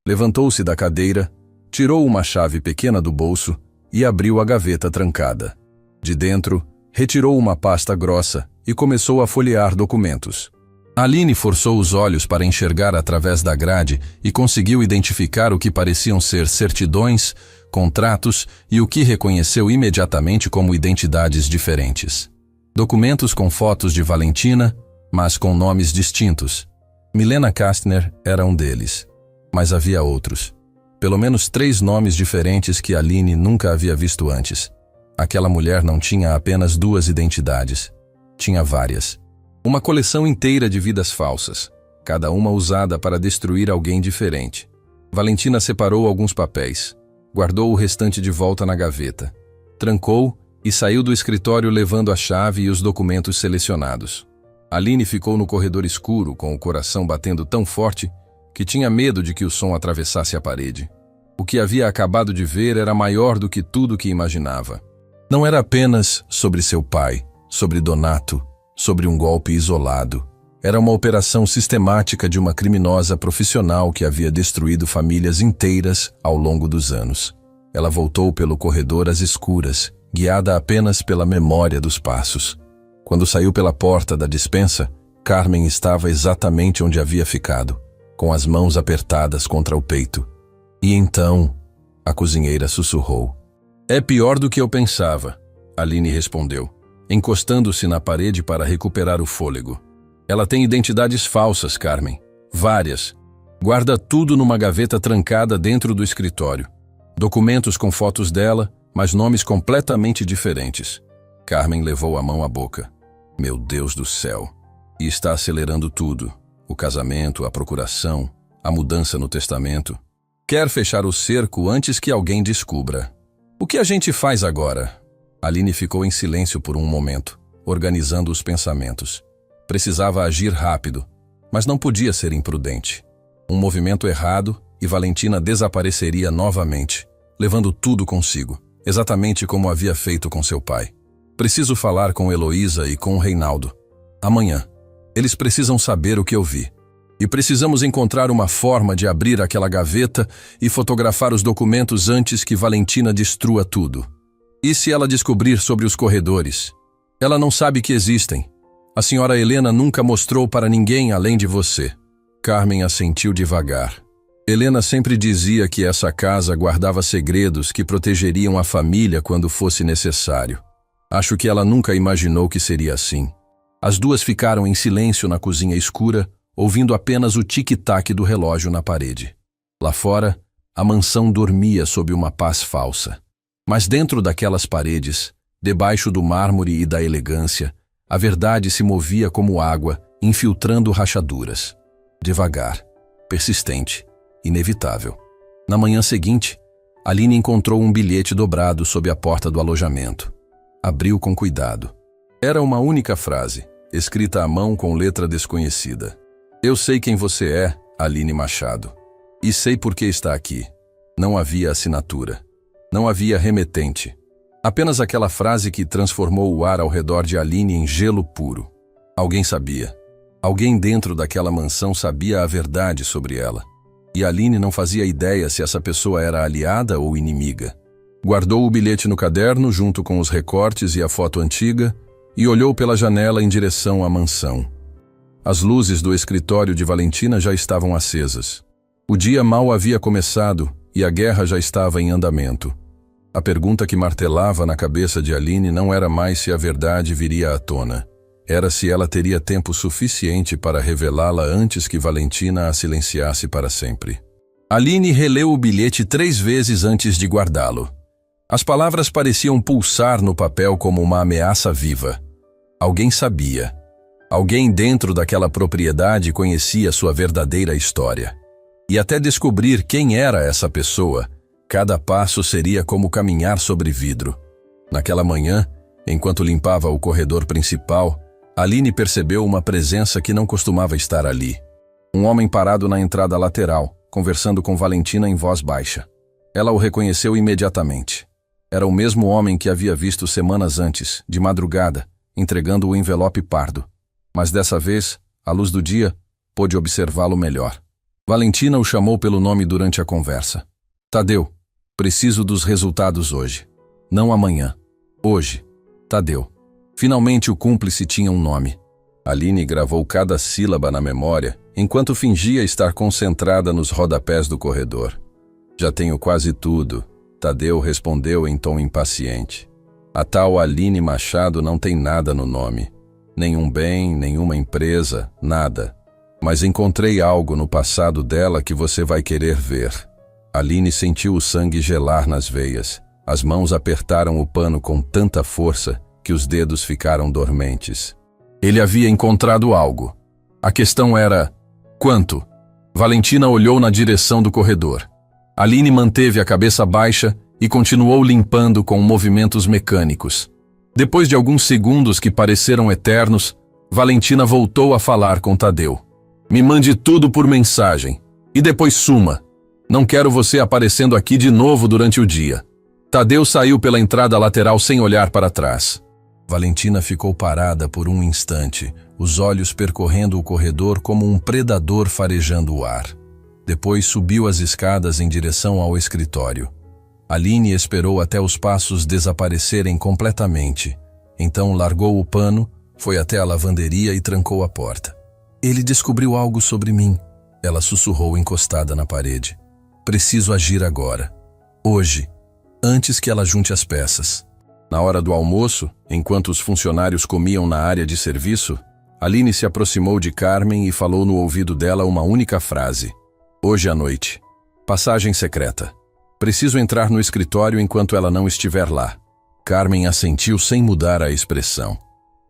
Levantou-se da cadeira, tirou uma chave pequena do bolso e abriu a gaveta trancada. De dentro, retirou uma pasta grossa e começou a folhear documentos. Aline forçou os olhos para enxergar através da grade e conseguiu identificar o que pareciam ser certidões, contratos e o que reconheceu imediatamente como identidades diferentes. Documentos com fotos de Valentina, mas com nomes distintos. Milena Kastner era um deles, mas havia outros. Pelo menos 3 nomes diferentes que Aline nunca havia visto antes. Aquela mulher não tinha apenas 2 identidades. Tinha várias. Uma coleção inteira de vidas falsas, cada uma usada para destruir alguém diferente. Valentina separou alguns papéis, guardou o restante de volta na gaveta, trancou e saiu do escritório levando a chave e os documentos selecionados. Aline ficou no corredor escuro, com o coração batendo tão forte que tinha medo de que o som atravessasse a parede. O que havia acabado de ver era maior do que tudo que imaginava. Não era apenas sobre seu pai, sobre Donato, sobre um golpe isolado. Era uma operação sistemática de uma criminosa profissional que havia destruído famílias inteiras ao longo dos anos. Ela voltou pelo corredor às escuras, guiada apenas pela memória dos passos. Quando saiu pela porta da despensa, Carmen estava exatamente onde havia ficado, com as mãos apertadas contra o peito. E então, a cozinheira sussurrou. É pior do que eu pensava, Aline respondeu, encostando-se na parede para recuperar o fôlego. Ela tem identidades falsas, Carmen. Várias. Guarda tudo numa gaveta trancada dentro do escritório. Documentos com fotos dela, mas nomes completamente diferentes. Carmen levou a mão à boca. Meu Deus do céu. E está acelerando tudo. O casamento, a procuração, a mudança no testamento. Quer fechar o cerco antes que alguém descubra. O que a gente faz agora? Aline ficou em silêncio por um momento, organizando os pensamentos. Precisava agir rápido, mas não podia ser imprudente. Um movimento errado e Valentina desapareceria novamente, levando tudo consigo, exatamente como havia feito com seu pai. Preciso falar com Heloísa e com o Reinaldo. Amanhã. Eles precisam saber o que eu vi. E precisamos encontrar uma forma de abrir aquela gaveta e fotografar os documentos antes que Valentina destrua tudo. E se ela descobrir sobre os corredores? Ela não sabe que existem. A senhora Helena nunca mostrou para ninguém além de você. Carmen assentiu devagar. Helena sempre dizia que essa casa guardava segredos que protegeriam a família quando fosse necessário. Acho que ela nunca imaginou que seria assim. As duas ficaram em silêncio na cozinha escura, ouvindo apenas o tic-tac do relógio na parede. Lá fora, a mansão dormia sob uma paz falsa. Mas dentro daquelas paredes, debaixo do mármore e da elegância, a verdade se movia como água, infiltrando rachaduras. Devagar, persistente, inevitável. Na manhã seguinte, Aline encontrou um bilhete dobrado sob a porta do alojamento. Abriu com cuidado. Era uma única frase, escrita à mão com letra desconhecida. Eu sei quem você é, Aline Machado. E sei por que está aqui. Não havia assinatura. Não havia remetente. Apenas aquela frase que transformou o ar ao redor de Aline em gelo puro. Alguém sabia. Alguém dentro daquela mansão sabia a verdade sobre ela. E Aline não fazia ideia se essa pessoa era aliada ou inimiga. Guardou o bilhete no caderno junto com os recortes e a foto antiga e olhou pela janela em direção à mansão. As luzes do escritório de Valentina já estavam acesas. O dia mal havia começado e a guerra já estava em andamento. A pergunta que martelava na cabeça de Aline não era mais se a verdade viria à tona. Era se ela teria tempo suficiente para revelá-la antes que Valentina a silenciasse para sempre. Aline releu o bilhete 3 vezes antes de guardá-lo. As palavras pareciam pulsar no papel como uma ameaça viva. Alguém sabia. Alguém dentro daquela propriedade conhecia sua verdadeira história. E até descobrir quem era essa pessoa, cada passo seria como caminhar sobre vidro. Naquela manhã, enquanto limpava o corredor principal, Aline percebeu uma presença que não costumava estar ali. Um homem parado na entrada lateral, conversando com Valentina em voz baixa. Ela o reconheceu imediatamente. Era o mesmo homem que havia visto semanas antes, de madrugada, entregando o envelope pardo. Mas dessa vez, à luz do dia, pôde observá-lo melhor. Valentina o chamou pelo nome durante a conversa. Tadeu, preciso dos resultados hoje. Não amanhã. Hoje. Tadeu. Finalmente o cúmplice tinha um nome. Aline gravou cada sílaba na memória, enquanto fingia estar concentrada nos rodapés do corredor. Já tenho quase tudo, Tadeu respondeu em tom impaciente. A tal Aline Machado não tem nada no nome. Nenhum bem, nenhuma empresa, nada. Mas encontrei algo no passado dela que você vai querer ver. Aline sentiu o sangue gelar nas veias. As mãos apertaram o pano com tanta força que os dedos ficaram dormentes. Ele havia encontrado algo. A questão era: quanto? Valentina olhou na direção do corredor. Aline manteve a cabeça baixa e continuou limpando com movimentos mecânicos. Depois de alguns segundos que pareceram eternos, Valentina voltou a falar com Tadeu. Me mande tudo por mensagem. E depois suma. Não quero você aparecendo aqui de novo durante o dia. Tadeu saiu pela entrada lateral sem olhar para trás. Valentina ficou parada por um instante, os olhos percorrendo o corredor como um predador farejando o ar. Depois subiu as escadas em direção ao escritório. Aline esperou até os passos desaparecerem completamente. Então largou o pano, Foi até a lavanderia e trancou a porta. Ele descobriu algo sobre mim. Ela sussurrou encostada na parede. Preciso agir agora. Hoje. Antes que ela junte as peças. Na hora do almoço, enquanto os funcionários comiam na área de serviço, Aline se aproximou de Carmen e falou no ouvido dela uma única frase. Hoje à noite. Passagem secreta. Preciso entrar no escritório enquanto ela não estiver lá. Carmen assentiu sem mudar a expressão.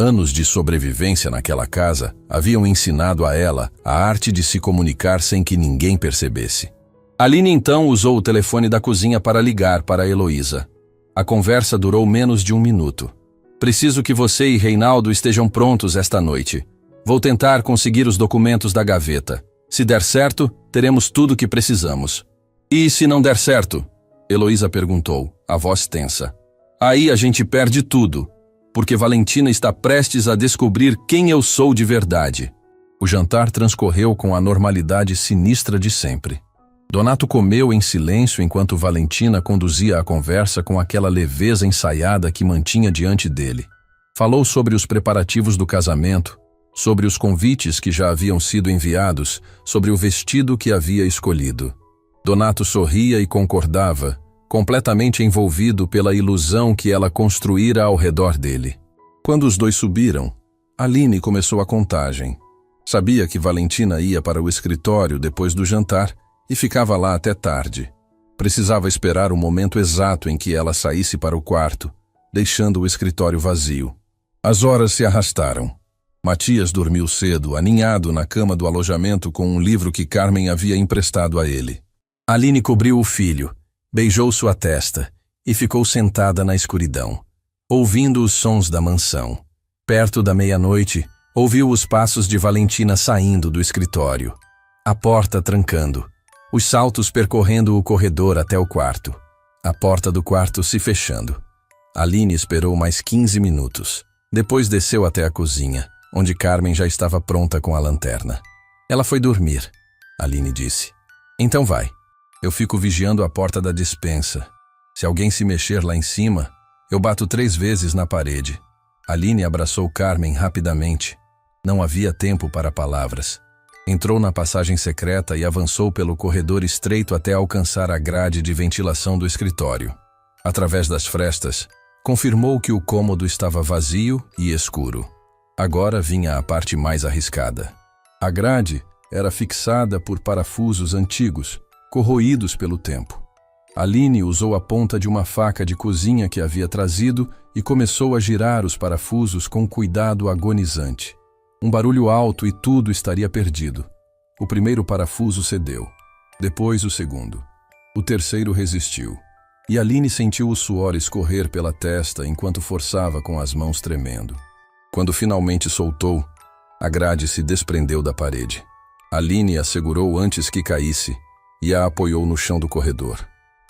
Anos de sobrevivência naquela casa haviam ensinado a ela a arte de se comunicar sem que ninguém percebesse. Aline então usou o telefone da cozinha para ligar para Heloísa. A conversa durou menos de 1 minuto. Preciso que você e Reinaldo estejam prontos esta noite. Vou tentar conseguir os documentos da gaveta. Se der certo, teremos tudo o que precisamos. E se não der certo? Heloísa perguntou, a voz tensa. Aí a gente perde tudo, porque Valentina está prestes a descobrir quem eu sou de verdade. O jantar transcorreu com a normalidade sinistra de sempre. Donato comeu em silêncio enquanto Valentina conduzia a conversa com aquela leveza ensaiada que mantinha diante dele. Falou sobre os preparativos do casamento, sobre os convites que já haviam sido enviados, sobre o vestido que havia escolhido. Donato sorria e concordava, completamente envolvido pela ilusão que ela construíra ao redor dele. Quando os dois subiram, Aline começou a contagem. Sabia que Valentina ia para o escritório depois do jantar e ficava lá até tarde. Precisava esperar o momento exato em que ela saísse para o quarto, deixando o escritório vazio. As horas se arrastaram. Matias dormiu cedo, aninhado na cama do alojamento com um livro que Carmen havia emprestado a ele. Aline cobriu o filho, beijou sua testa e ficou sentada na escuridão, ouvindo os sons da mansão. Perto da meia-noite, ouviu os passos de Valentina saindo do escritório. A porta trancando. Os saltos percorrendo o corredor até o quarto. A porta do quarto se fechando. Aline esperou mais 15 minutos. Depois desceu até a cozinha, onde Carmen já estava pronta com a lanterna. Ela foi dormir, Aline disse. Então vai. Eu fico vigiando a porta da despensa. Se alguém se mexer lá em cima, eu bato 3 vezes na parede. Aline abraçou Carmen rapidamente. Não havia tempo para palavras. Entrou na passagem secreta e avançou pelo corredor estreito até alcançar a grade de ventilação do escritório. Através das frestas, confirmou que o cômodo estava vazio e escuro. Agora vinha a parte mais arriscada. A grade era fixada por parafusos antigos, corroídos pelo tempo. Aline usou a ponta de uma faca de cozinha que havia trazido e começou a girar os parafusos com cuidado agonizante. Um barulho alto e tudo estaria perdido. O primeiro parafuso cedeu. Depois o segundo. O terceiro resistiu. E Aline sentiu o suor escorrer pela testa enquanto forçava com as mãos tremendo. Quando finalmente soltou, a grade se desprendeu da parede. Aline a segurou antes que caísse e a apoiou no chão do corredor.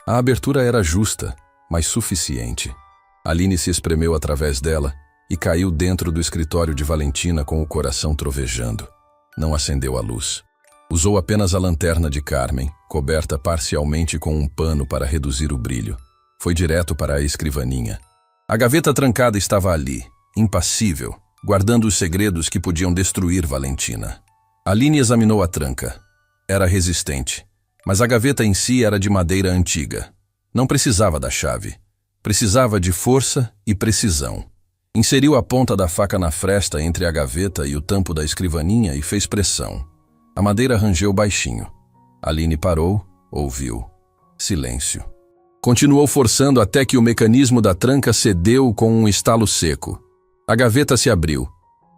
A abertura era justa, mas suficiente. Aline se espremeu através dela e caiu dentro do escritório de Valentina com o coração trovejando. Não acendeu a luz. Usou apenas a lanterna de Carmen, coberta parcialmente com um pano para reduzir o brilho. Foi direto para a escrivaninha. A gaveta trancada estava ali, impassível, guardando os segredos que podiam destruir Valentina. Aline examinou a tranca. Era resistente, mas a gaveta em si era de madeira antiga. Não precisava da chave. Precisava de força e precisão. Inseriu a ponta da faca na fresta entre a gaveta e o tampo da escrivaninha e fez pressão. A madeira rangeu baixinho. Aline parou, ouviu. Silêncio. Continuou forçando até que o mecanismo da tranca cedeu com um estalo seco. A gaveta se abriu.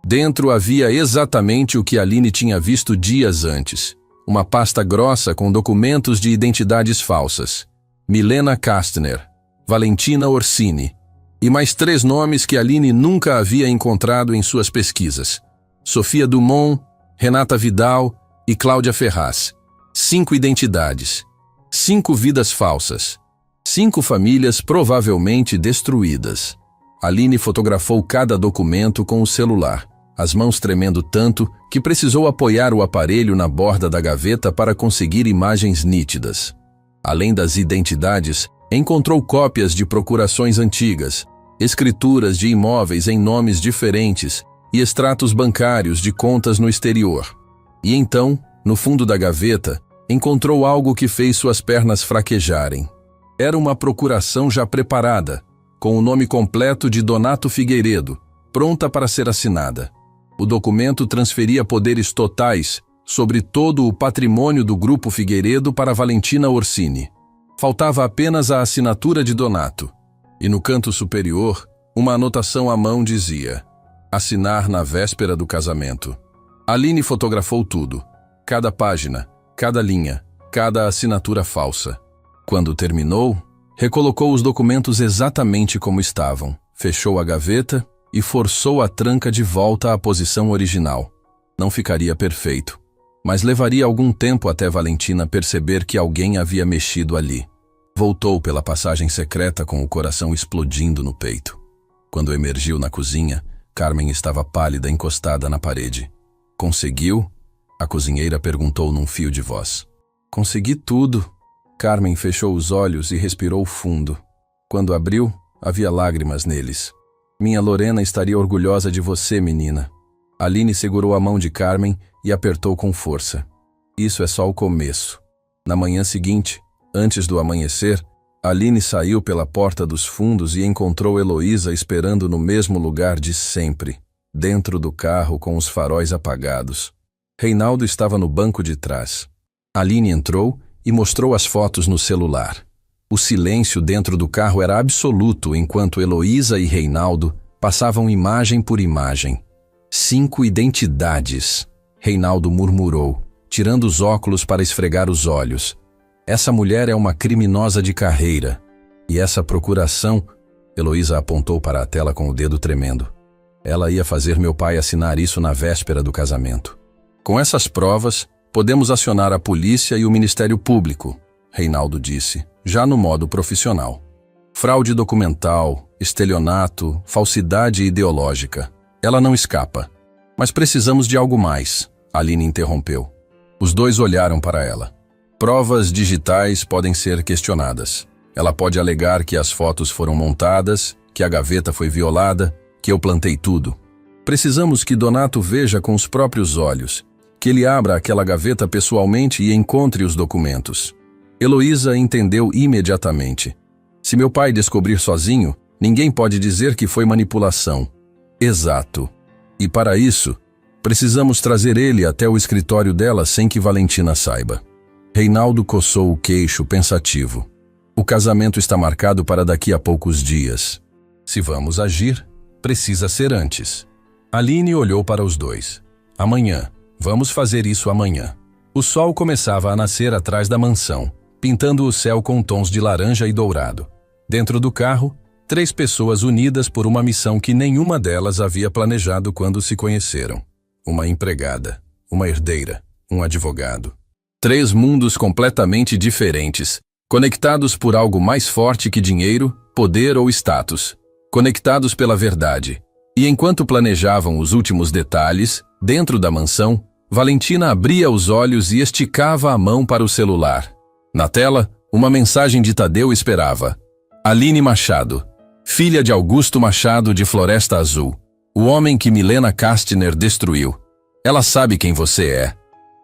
Dentro havia exatamente o que Aline tinha visto dias antes. Uma pasta grossa com documentos de identidades falsas. Milena Kastner, Valentina Orsini, e mais 3 nomes que Aline nunca havia encontrado em suas pesquisas. Sofia Dumont, Renata Vidal e Cláudia Ferraz. 5 identidades. 5 vidas falsas. 5 famílias provavelmente destruídas. Aline fotografou cada documento com o celular, as mãos tremendo tanto que precisou apoiar o aparelho na borda da gaveta para conseguir imagens nítidas. Além das identidades, encontrou cópias de procurações antigas, escrituras de imóveis em nomes diferentes e extratos bancários de contas no exterior. E então, no fundo da gaveta, encontrou algo que fez suas pernas fraquejarem. Era uma procuração já preparada, com o nome completo de Donato Figueiredo, pronta para ser assinada. O documento transferia poderes totais sobre todo o patrimônio do Grupo Figueiredo para Valentina Orsini. Faltava apenas a assinatura de Donato. E no canto superior, uma anotação à mão dizia: assinar na véspera do casamento. Aline fotografou tudo. Cada página, cada linha, cada assinatura falsa. Quando terminou, recolocou os documentos exatamente como estavam, fechou a gaveta e forçou a tranca de volta à posição original. Não ficaria perfeito, mas levaria algum tempo até Valentina perceber que alguém havia mexido ali. Voltou pela passagem secreta com o coração explodindo no peito. Quando emergiu na cozinha, Carmen estava pálida, encostada na parede. Conseguiu? A cozinheira perguntou num fio de voz. Consegui tudo. Carmen fechou os olhos e respirou fundo. Quando abriu, havia lágrimas neles. Minha Lorena estaria orgulhosa de você, menina. Aline segurou a mão de Carmen e apertou com força. Isso é só o começo. Na manhã seguinte, antes do amanhecer, Aline saiu pela porta dos fundos e encontrou Heloísa esperando no mesmo lugar de sempre, dentro do carro com os faróis apagados. Reinaldo estava no banco de trás. Aline entrou e mostrou as fotos no celular. O silêncio dentro do carro era absoluto enquanto Heloísa e Reinaldo passavam imagem por imagem. 5 identidades, Reinaldo murmurou, tirando os óculos para esfregar os olhos. Essa mulher é uma criminosa de carreira. E essa procuração... Heloísa apontou para a tela com o dedo tremendo. Ela ia fazer meu pai assinar isso na véspera do casamento. Com essas provas, podemos acionar a polícia e o Ministério Público, Reinaldo disse, já no modo profissional. Fraude documental, estelionato, falsidade ideológica. Ela não escapa. Mas precisamos de algo mais, Aline interrompeu. Os dois olharam para ela. Provas digitais podem ser questionadas. Ela pode alegar que as fotos foram montadas, que a gaveta foi violada, que eu plantei tudo. Precisamos que Donato veja com os próprios olhos, que ele abra aquela gaveta pessoalmente e encontre os documentos. Heloísa entendeu imediatamente. Se meu pai descobrir sozinho, ninguém pode dizer que foi manipulação. Exato. E para isso, precisamos trazer ele até o escritório dela sem que Valentina saiba. Reinaldo coçou o queixo, pensativo. O casamento está marcado para daqui a poucos dias. Se vamos agir, precisa ser antes. Aline olhou para os dois. Amanhã. Vamos fazer isso amanhã. O sol começava a nascer atrás da mansão, pintando o céu com tons de laranja e dourado. Dentro do carro, 3 pessoas unidas por uma missão que nenhuma delas havia planejado quando se conheceram. Uma empregada, uma herdeira, um advogado. 3 mundos completamente diferentes, conectados por algo mais forte que dinheiro, poder ou status. Conectados pela verdade. E enquanto planejavam os últimos detalhes, dentro da mansão, Valentina abria os olhos e esticava a mão para o celular. Na tela, uma mensagem de Tadeu esperava. Aline Machado, filha de Augusto Machado de Floresta Azul, o homem que Milena Kastner destruiu. Ela sabe quem você é.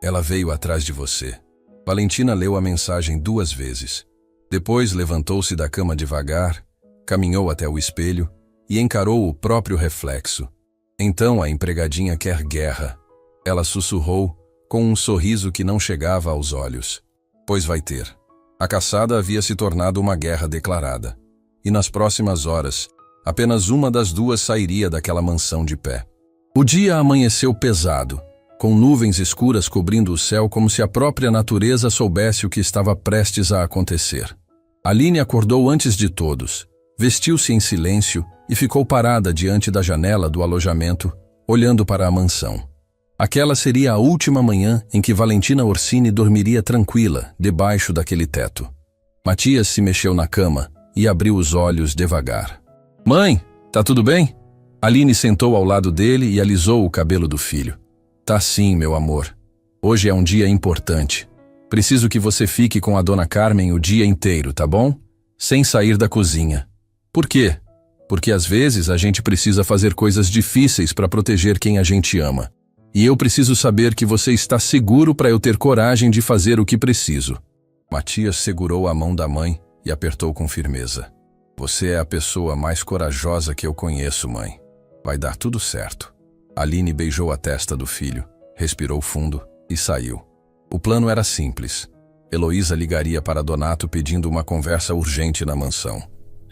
Ela veio atrás de você. Valentina leu a mensagem 2 vezes. Depois levantou-se da cama devagar, caminhou até o espelho e encarou o próprio reflexo. Então a empregadinha quer guerra. Ela sussurrou, com um sorriso que não chegava aos olhos. Pois vai ter. A caçada havia se tornado uma guerra declarada. E nas próximas horas, apenas uma das 2 sairia daquela mansão de pé. O dia amanheceu pesado, com nuvens escuras cobrindo o céu como se a própria natureza soubesse o que estava prestes a acontecer. Aline acordou antes de todos, vestiu-se em silêncio e ficou parada diante da janela do alojamento, olhando para a mansão. Aquela seria a última manhã em que Valentina Orsini dormiria tranquila, debaixo daquele teto. Matias se mexeu na cama e abriu os olhos devagar. Mãe, tá tudo bem? Aline sentou ao lado dele e alisou o cabelo do filho. Tá sim, meu amor. Hoje é um dia importante. Preciso que você fique com a dona Carmen o dia inteiro, tá bom? Sem sair da cozinha. Por quê? Porque às vezes a gente precisa fazer coisas difíceis para proteger quem a gente ama. E eu preciso saber que você está seguro para eu ter coragem de fazer o que preciso. Matias segurou a mão da mãe e apertou com firmeza. Você é a pessoa mais corajosa que eu conheço, mãe. Vai dar tudo certo. Aline beijou a testa do filho, respirou fundo e saiu. O plano era simples. Heloísa ligaria para Donato pedindo uma conversa urgente na mansão.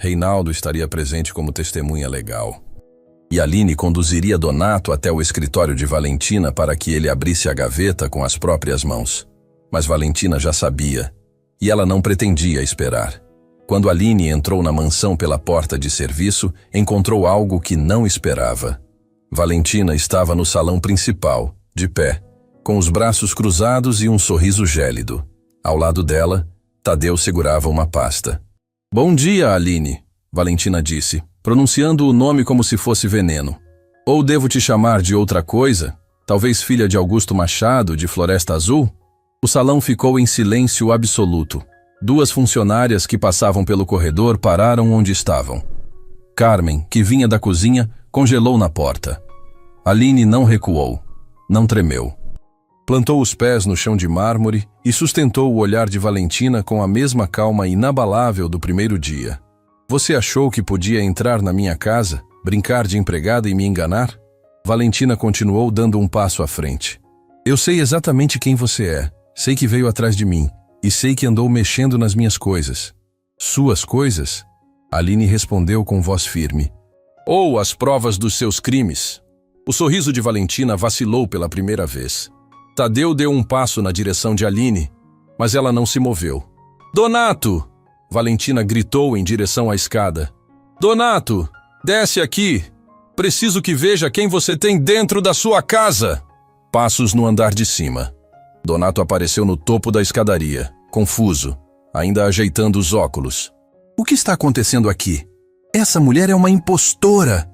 Reinaldo estaria presente como testemunha legal. E Aline conduziria Donato até o escritório de Valentina para que ele abrisse a gaveta com as próprias mãos. Mas Valentina já sabia, e ela não pretendia esperar. Quando Aline entrou na mansão pela porta de serviço, encontrou algo que não esperava. Valentina estava no salão principal, de pé, com os braços cruzados e um sorriso gélido. Ao lado dela, Tadeu segurava uma pasta. "Bom dia, Aline", Valentina disse, pronunciando o nome como se fosse veneno. "Ou devo te chamar de outra coisa? Talvez filha de Augusto Machado, de Floresta Azul?" O salão ficou em silêncio absoluto. Duas funcionárias que passavam pelo corredor pararam onde estavam. Carmen, que vinha da cozinha, congelou na porta. Aline não recuou, não tremeu. Plantou os pés no chão de mármore e sustentou o olhar de Valentina com a mesma calma inabalável do primeiro dia. "Você achou que podia entrar na minha casa, brincar de empregada e me enganar?" Valentina continuou dando um passo à frente. "Eu sei exatamente quem você é. Sei que veio atrás de mim. E sei que andou mexendo nas minhas coisas." "Suas coisas?" Aline respondeu com voz firme. "Ou as provas dos seus crimes." O sorriso de Valentina vacilou pela primeira vez. Tadeu deu um passo na direção de Aline, mas ela não se moveu. "Donato!" Valentina gritou em direção à escada. "Donato, desce aqui! Preciso que veja quem você tem dentro da sua casa!" Passos no andar de cima. Donato apareceu no topo da escadaria, confuso, ainda ajeitando os óculos. "O que está acontecendo aqui? Essa mulher é uma impostora!"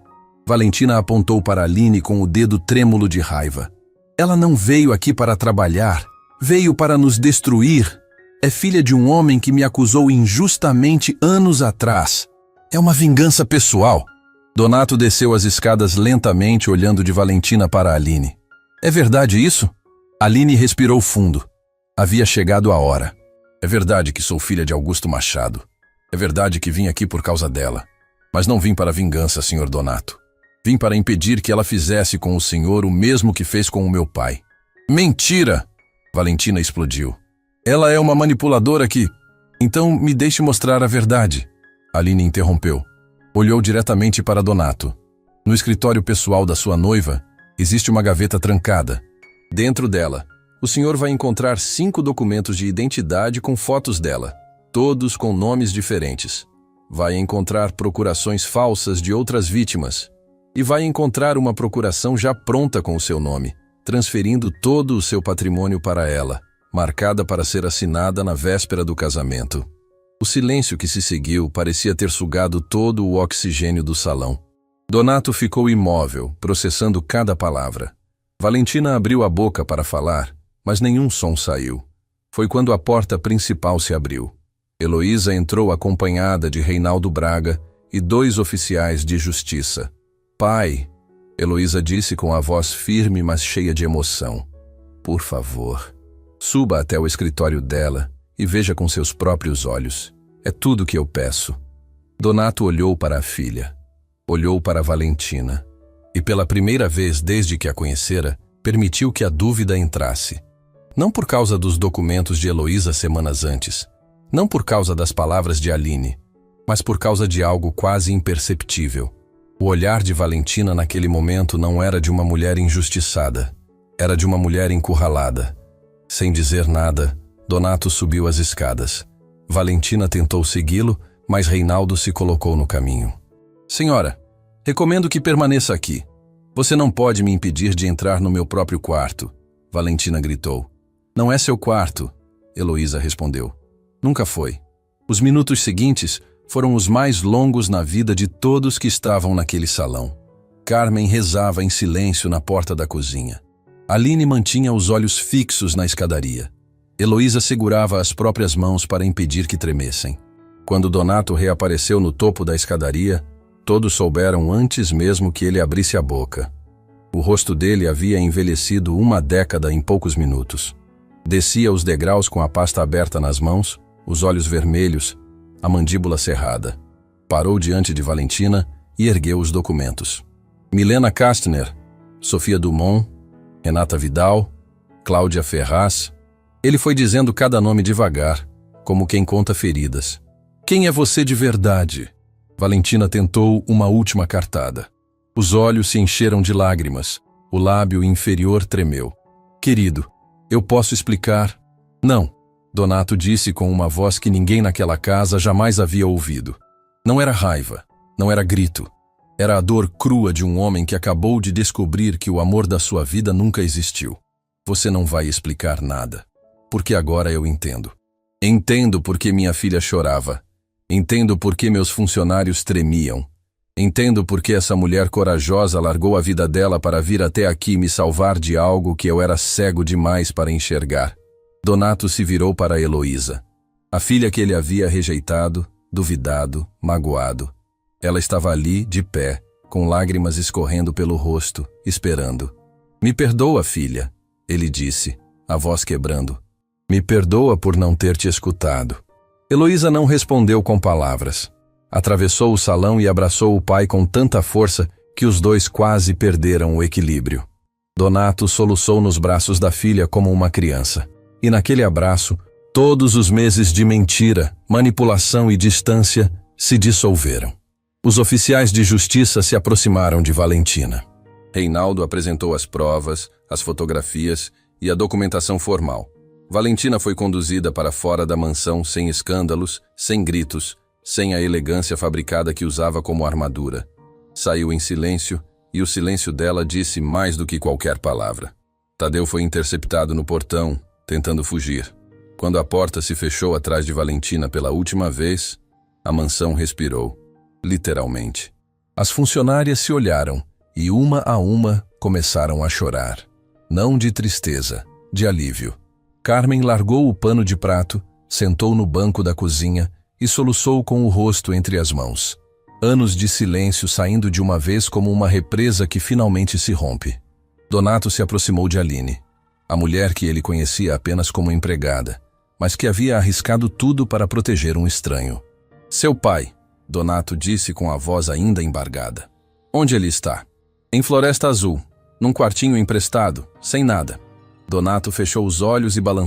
Valentina apontou para Aline com o dedo trêmulo de raiva. "Ela não veio aqui para trabalhar, veio para nos destruir. É filha de um homem que me acusou injustamente anos atrás. É uma vingança pessoal." Donato desceu as escadas lentamente, olhando de Valentina para Aline. "É verdade isso?" Aline respirou fundo. Havia chegado a hora. "É verdade que sou filha de Augusto Machado. É verdade que vim aqui por causa dela. Mas não vim para vingança, Sr. Donato. Vim para impedir que ela fizesse com o senhor o mesmo que fez com o meu pai." "Mentira!" Valentina explodiu. "Ela é uma manipuladora que... Então me deixe mostrar a verdade." Aline interrompeu. Olhou diretamente para Donato. "No escritório pessoal da sua noiva, existe uma gaveta trancada. Dentro dela, o senhor vai encontrar 5 documentos de identidade com fotos dela, todos com nomes diferentes. Vai encontrar procurações falsas de outras vítimas. E vai encontrar uma procuração já pronta com o seu nome, transferindo todo o seu patrimônio para ela, marcada para ser assinada na véspera do casamento." O silêncio que se seguiu parecia ter sugado todo o oxigênio do salão. Donato ficou imóvel, processando cada palavra. Valentina abriu a boca para falar, mas nenhum som saiu. Foi quando a porta principal se abriu. Heloísa entrou acompanhada de Reinaldo Braga e 2 oficiais de justiça. "Pai", Heloísa disse com a voz firme, mas cheia de emoção. "Por favor, suba até o escritório dela e veja com seus próprios olhos. É tudo o que eu peço." Donato olhou para a filha. Olhou para Valentina. E pela primeira vez desde que a conhecera, permitiu que a dúvida entrasse. Não por causa dos documentos de Heloísa semanas antes, não por causa das palavras de Aline, mas por causa de algo quase imperceptível. O olhar de Valentina naquele momento não era de uma mulher injustiçada, era de uma mulher encurralada. Sem dizer nada, Donato subiu as escadas. Valentina tentou segui-lo, mas Reinaldo se colocou no caminho. "Senhora, recomendo que permaneça aqui. Você não pode me impedir de entrar no meu próprio quarto", Valentina gritou. "Não é seu quarto", Heloísa respondeu. "Nunca foi." Os minutos seguintes foram os mais longos na vida de todos que estavam naquele salão. Carmen rezava em silêncio na porta da cozinha. Aline mantinha os olhos fixos na escadaria. Heloísa segurava as próprias mãos para impedir que tremessem. Quando Donato reapareceu no topo da escadaria, Todos souberam antes mesmo que ele abrisse a boca. O rosto dele havia envelhecido 1 década em poucos minutos. Descia os degraus com a pasta aberta nas mãos, os olhos vermelhos, a mandíbula cerrada. Parou diante de Valentina e ergueu os documentos. Milena Kastner, Sofia Dumont, Renata Vidal, Cláudia Ferraz. Ele foi dizendo cada nome devagar, como quem conta feridas. Quem é você de verdade? Valentina tentou uma última cartada. Os olhos se encheram de lágrimas. O lábio inferior tremeu. Querido, eu posso explicar? Não, Donato disse com uma voz que ninguém naquela casa jamais havia ouvido. Não era raiva, não era grito. Era a dor crua de um homem que acabou de descobrir que o amor da sua vida nunca existiu. Você não vai explicar nada, porque agora eu entendo. Entendo porque minha filha chorava. Entendo porque meus funcionários tremiam. Entendo porque essa mulher corajosa largou a vida dela para vir até aqui me salvar de algo que eu era cego demais para enxergar. Donato se virou para Heloísa, a filha que ele havia rejeitado, duvidado, magoado. Ela estava ali, de pé, com lágrimas escorrendo pelo rosto, esperando. Me perdoa, filha, ele disse, a voz quebrando. Me perdoa por não ter te escutado. Heloísa não respondeu com palavras. Atravessou o salão e abraçou o pai com tanta força que os dois quase perderam o equilíbrio. Donato soluçou nos braços da filha como uma criança. E naquele abraço, todos os meses de mentira, manipulação e distância se dissolveram. Os oficiais de justiça se aproximaram de Valentina. Reinaldo apresentou as provas, as fotografias e a documentação formal. Valentina foi conduzida para fora da mansão sem escândalos, sem gritos, sem a elegância fabricada que usava como armadura. Saiu em silêncio, e o silêncio dela disse mais do que qualquer palavra. Tadeu foi interceptado no portão, tentando fugir. Quando a porta se fechou atrás de Valentina pela última vez, a mansão respirou, literalmente. As funcionárias se olharam, e uma a uma começaram a chorar. Não de tristeza, de alívio. Carmen largou o pano de prato, sentou no banco da cozinha e soluçou com o rosto entre as mãos. Anos de silêncio saindo de uma vez como uma represa que finalmente se rompe. Donato se aproximou de Aline, a mulher que ele conhecia apenas como empregada, mas que havia arriscado tudo para proteger um estranho. Seu pai, Donato disse com a voz ainda embargada. Onde ele está? Em Floresta Azul, num quartinho emprestado, sem nada. Donato fechou os olhos e balançou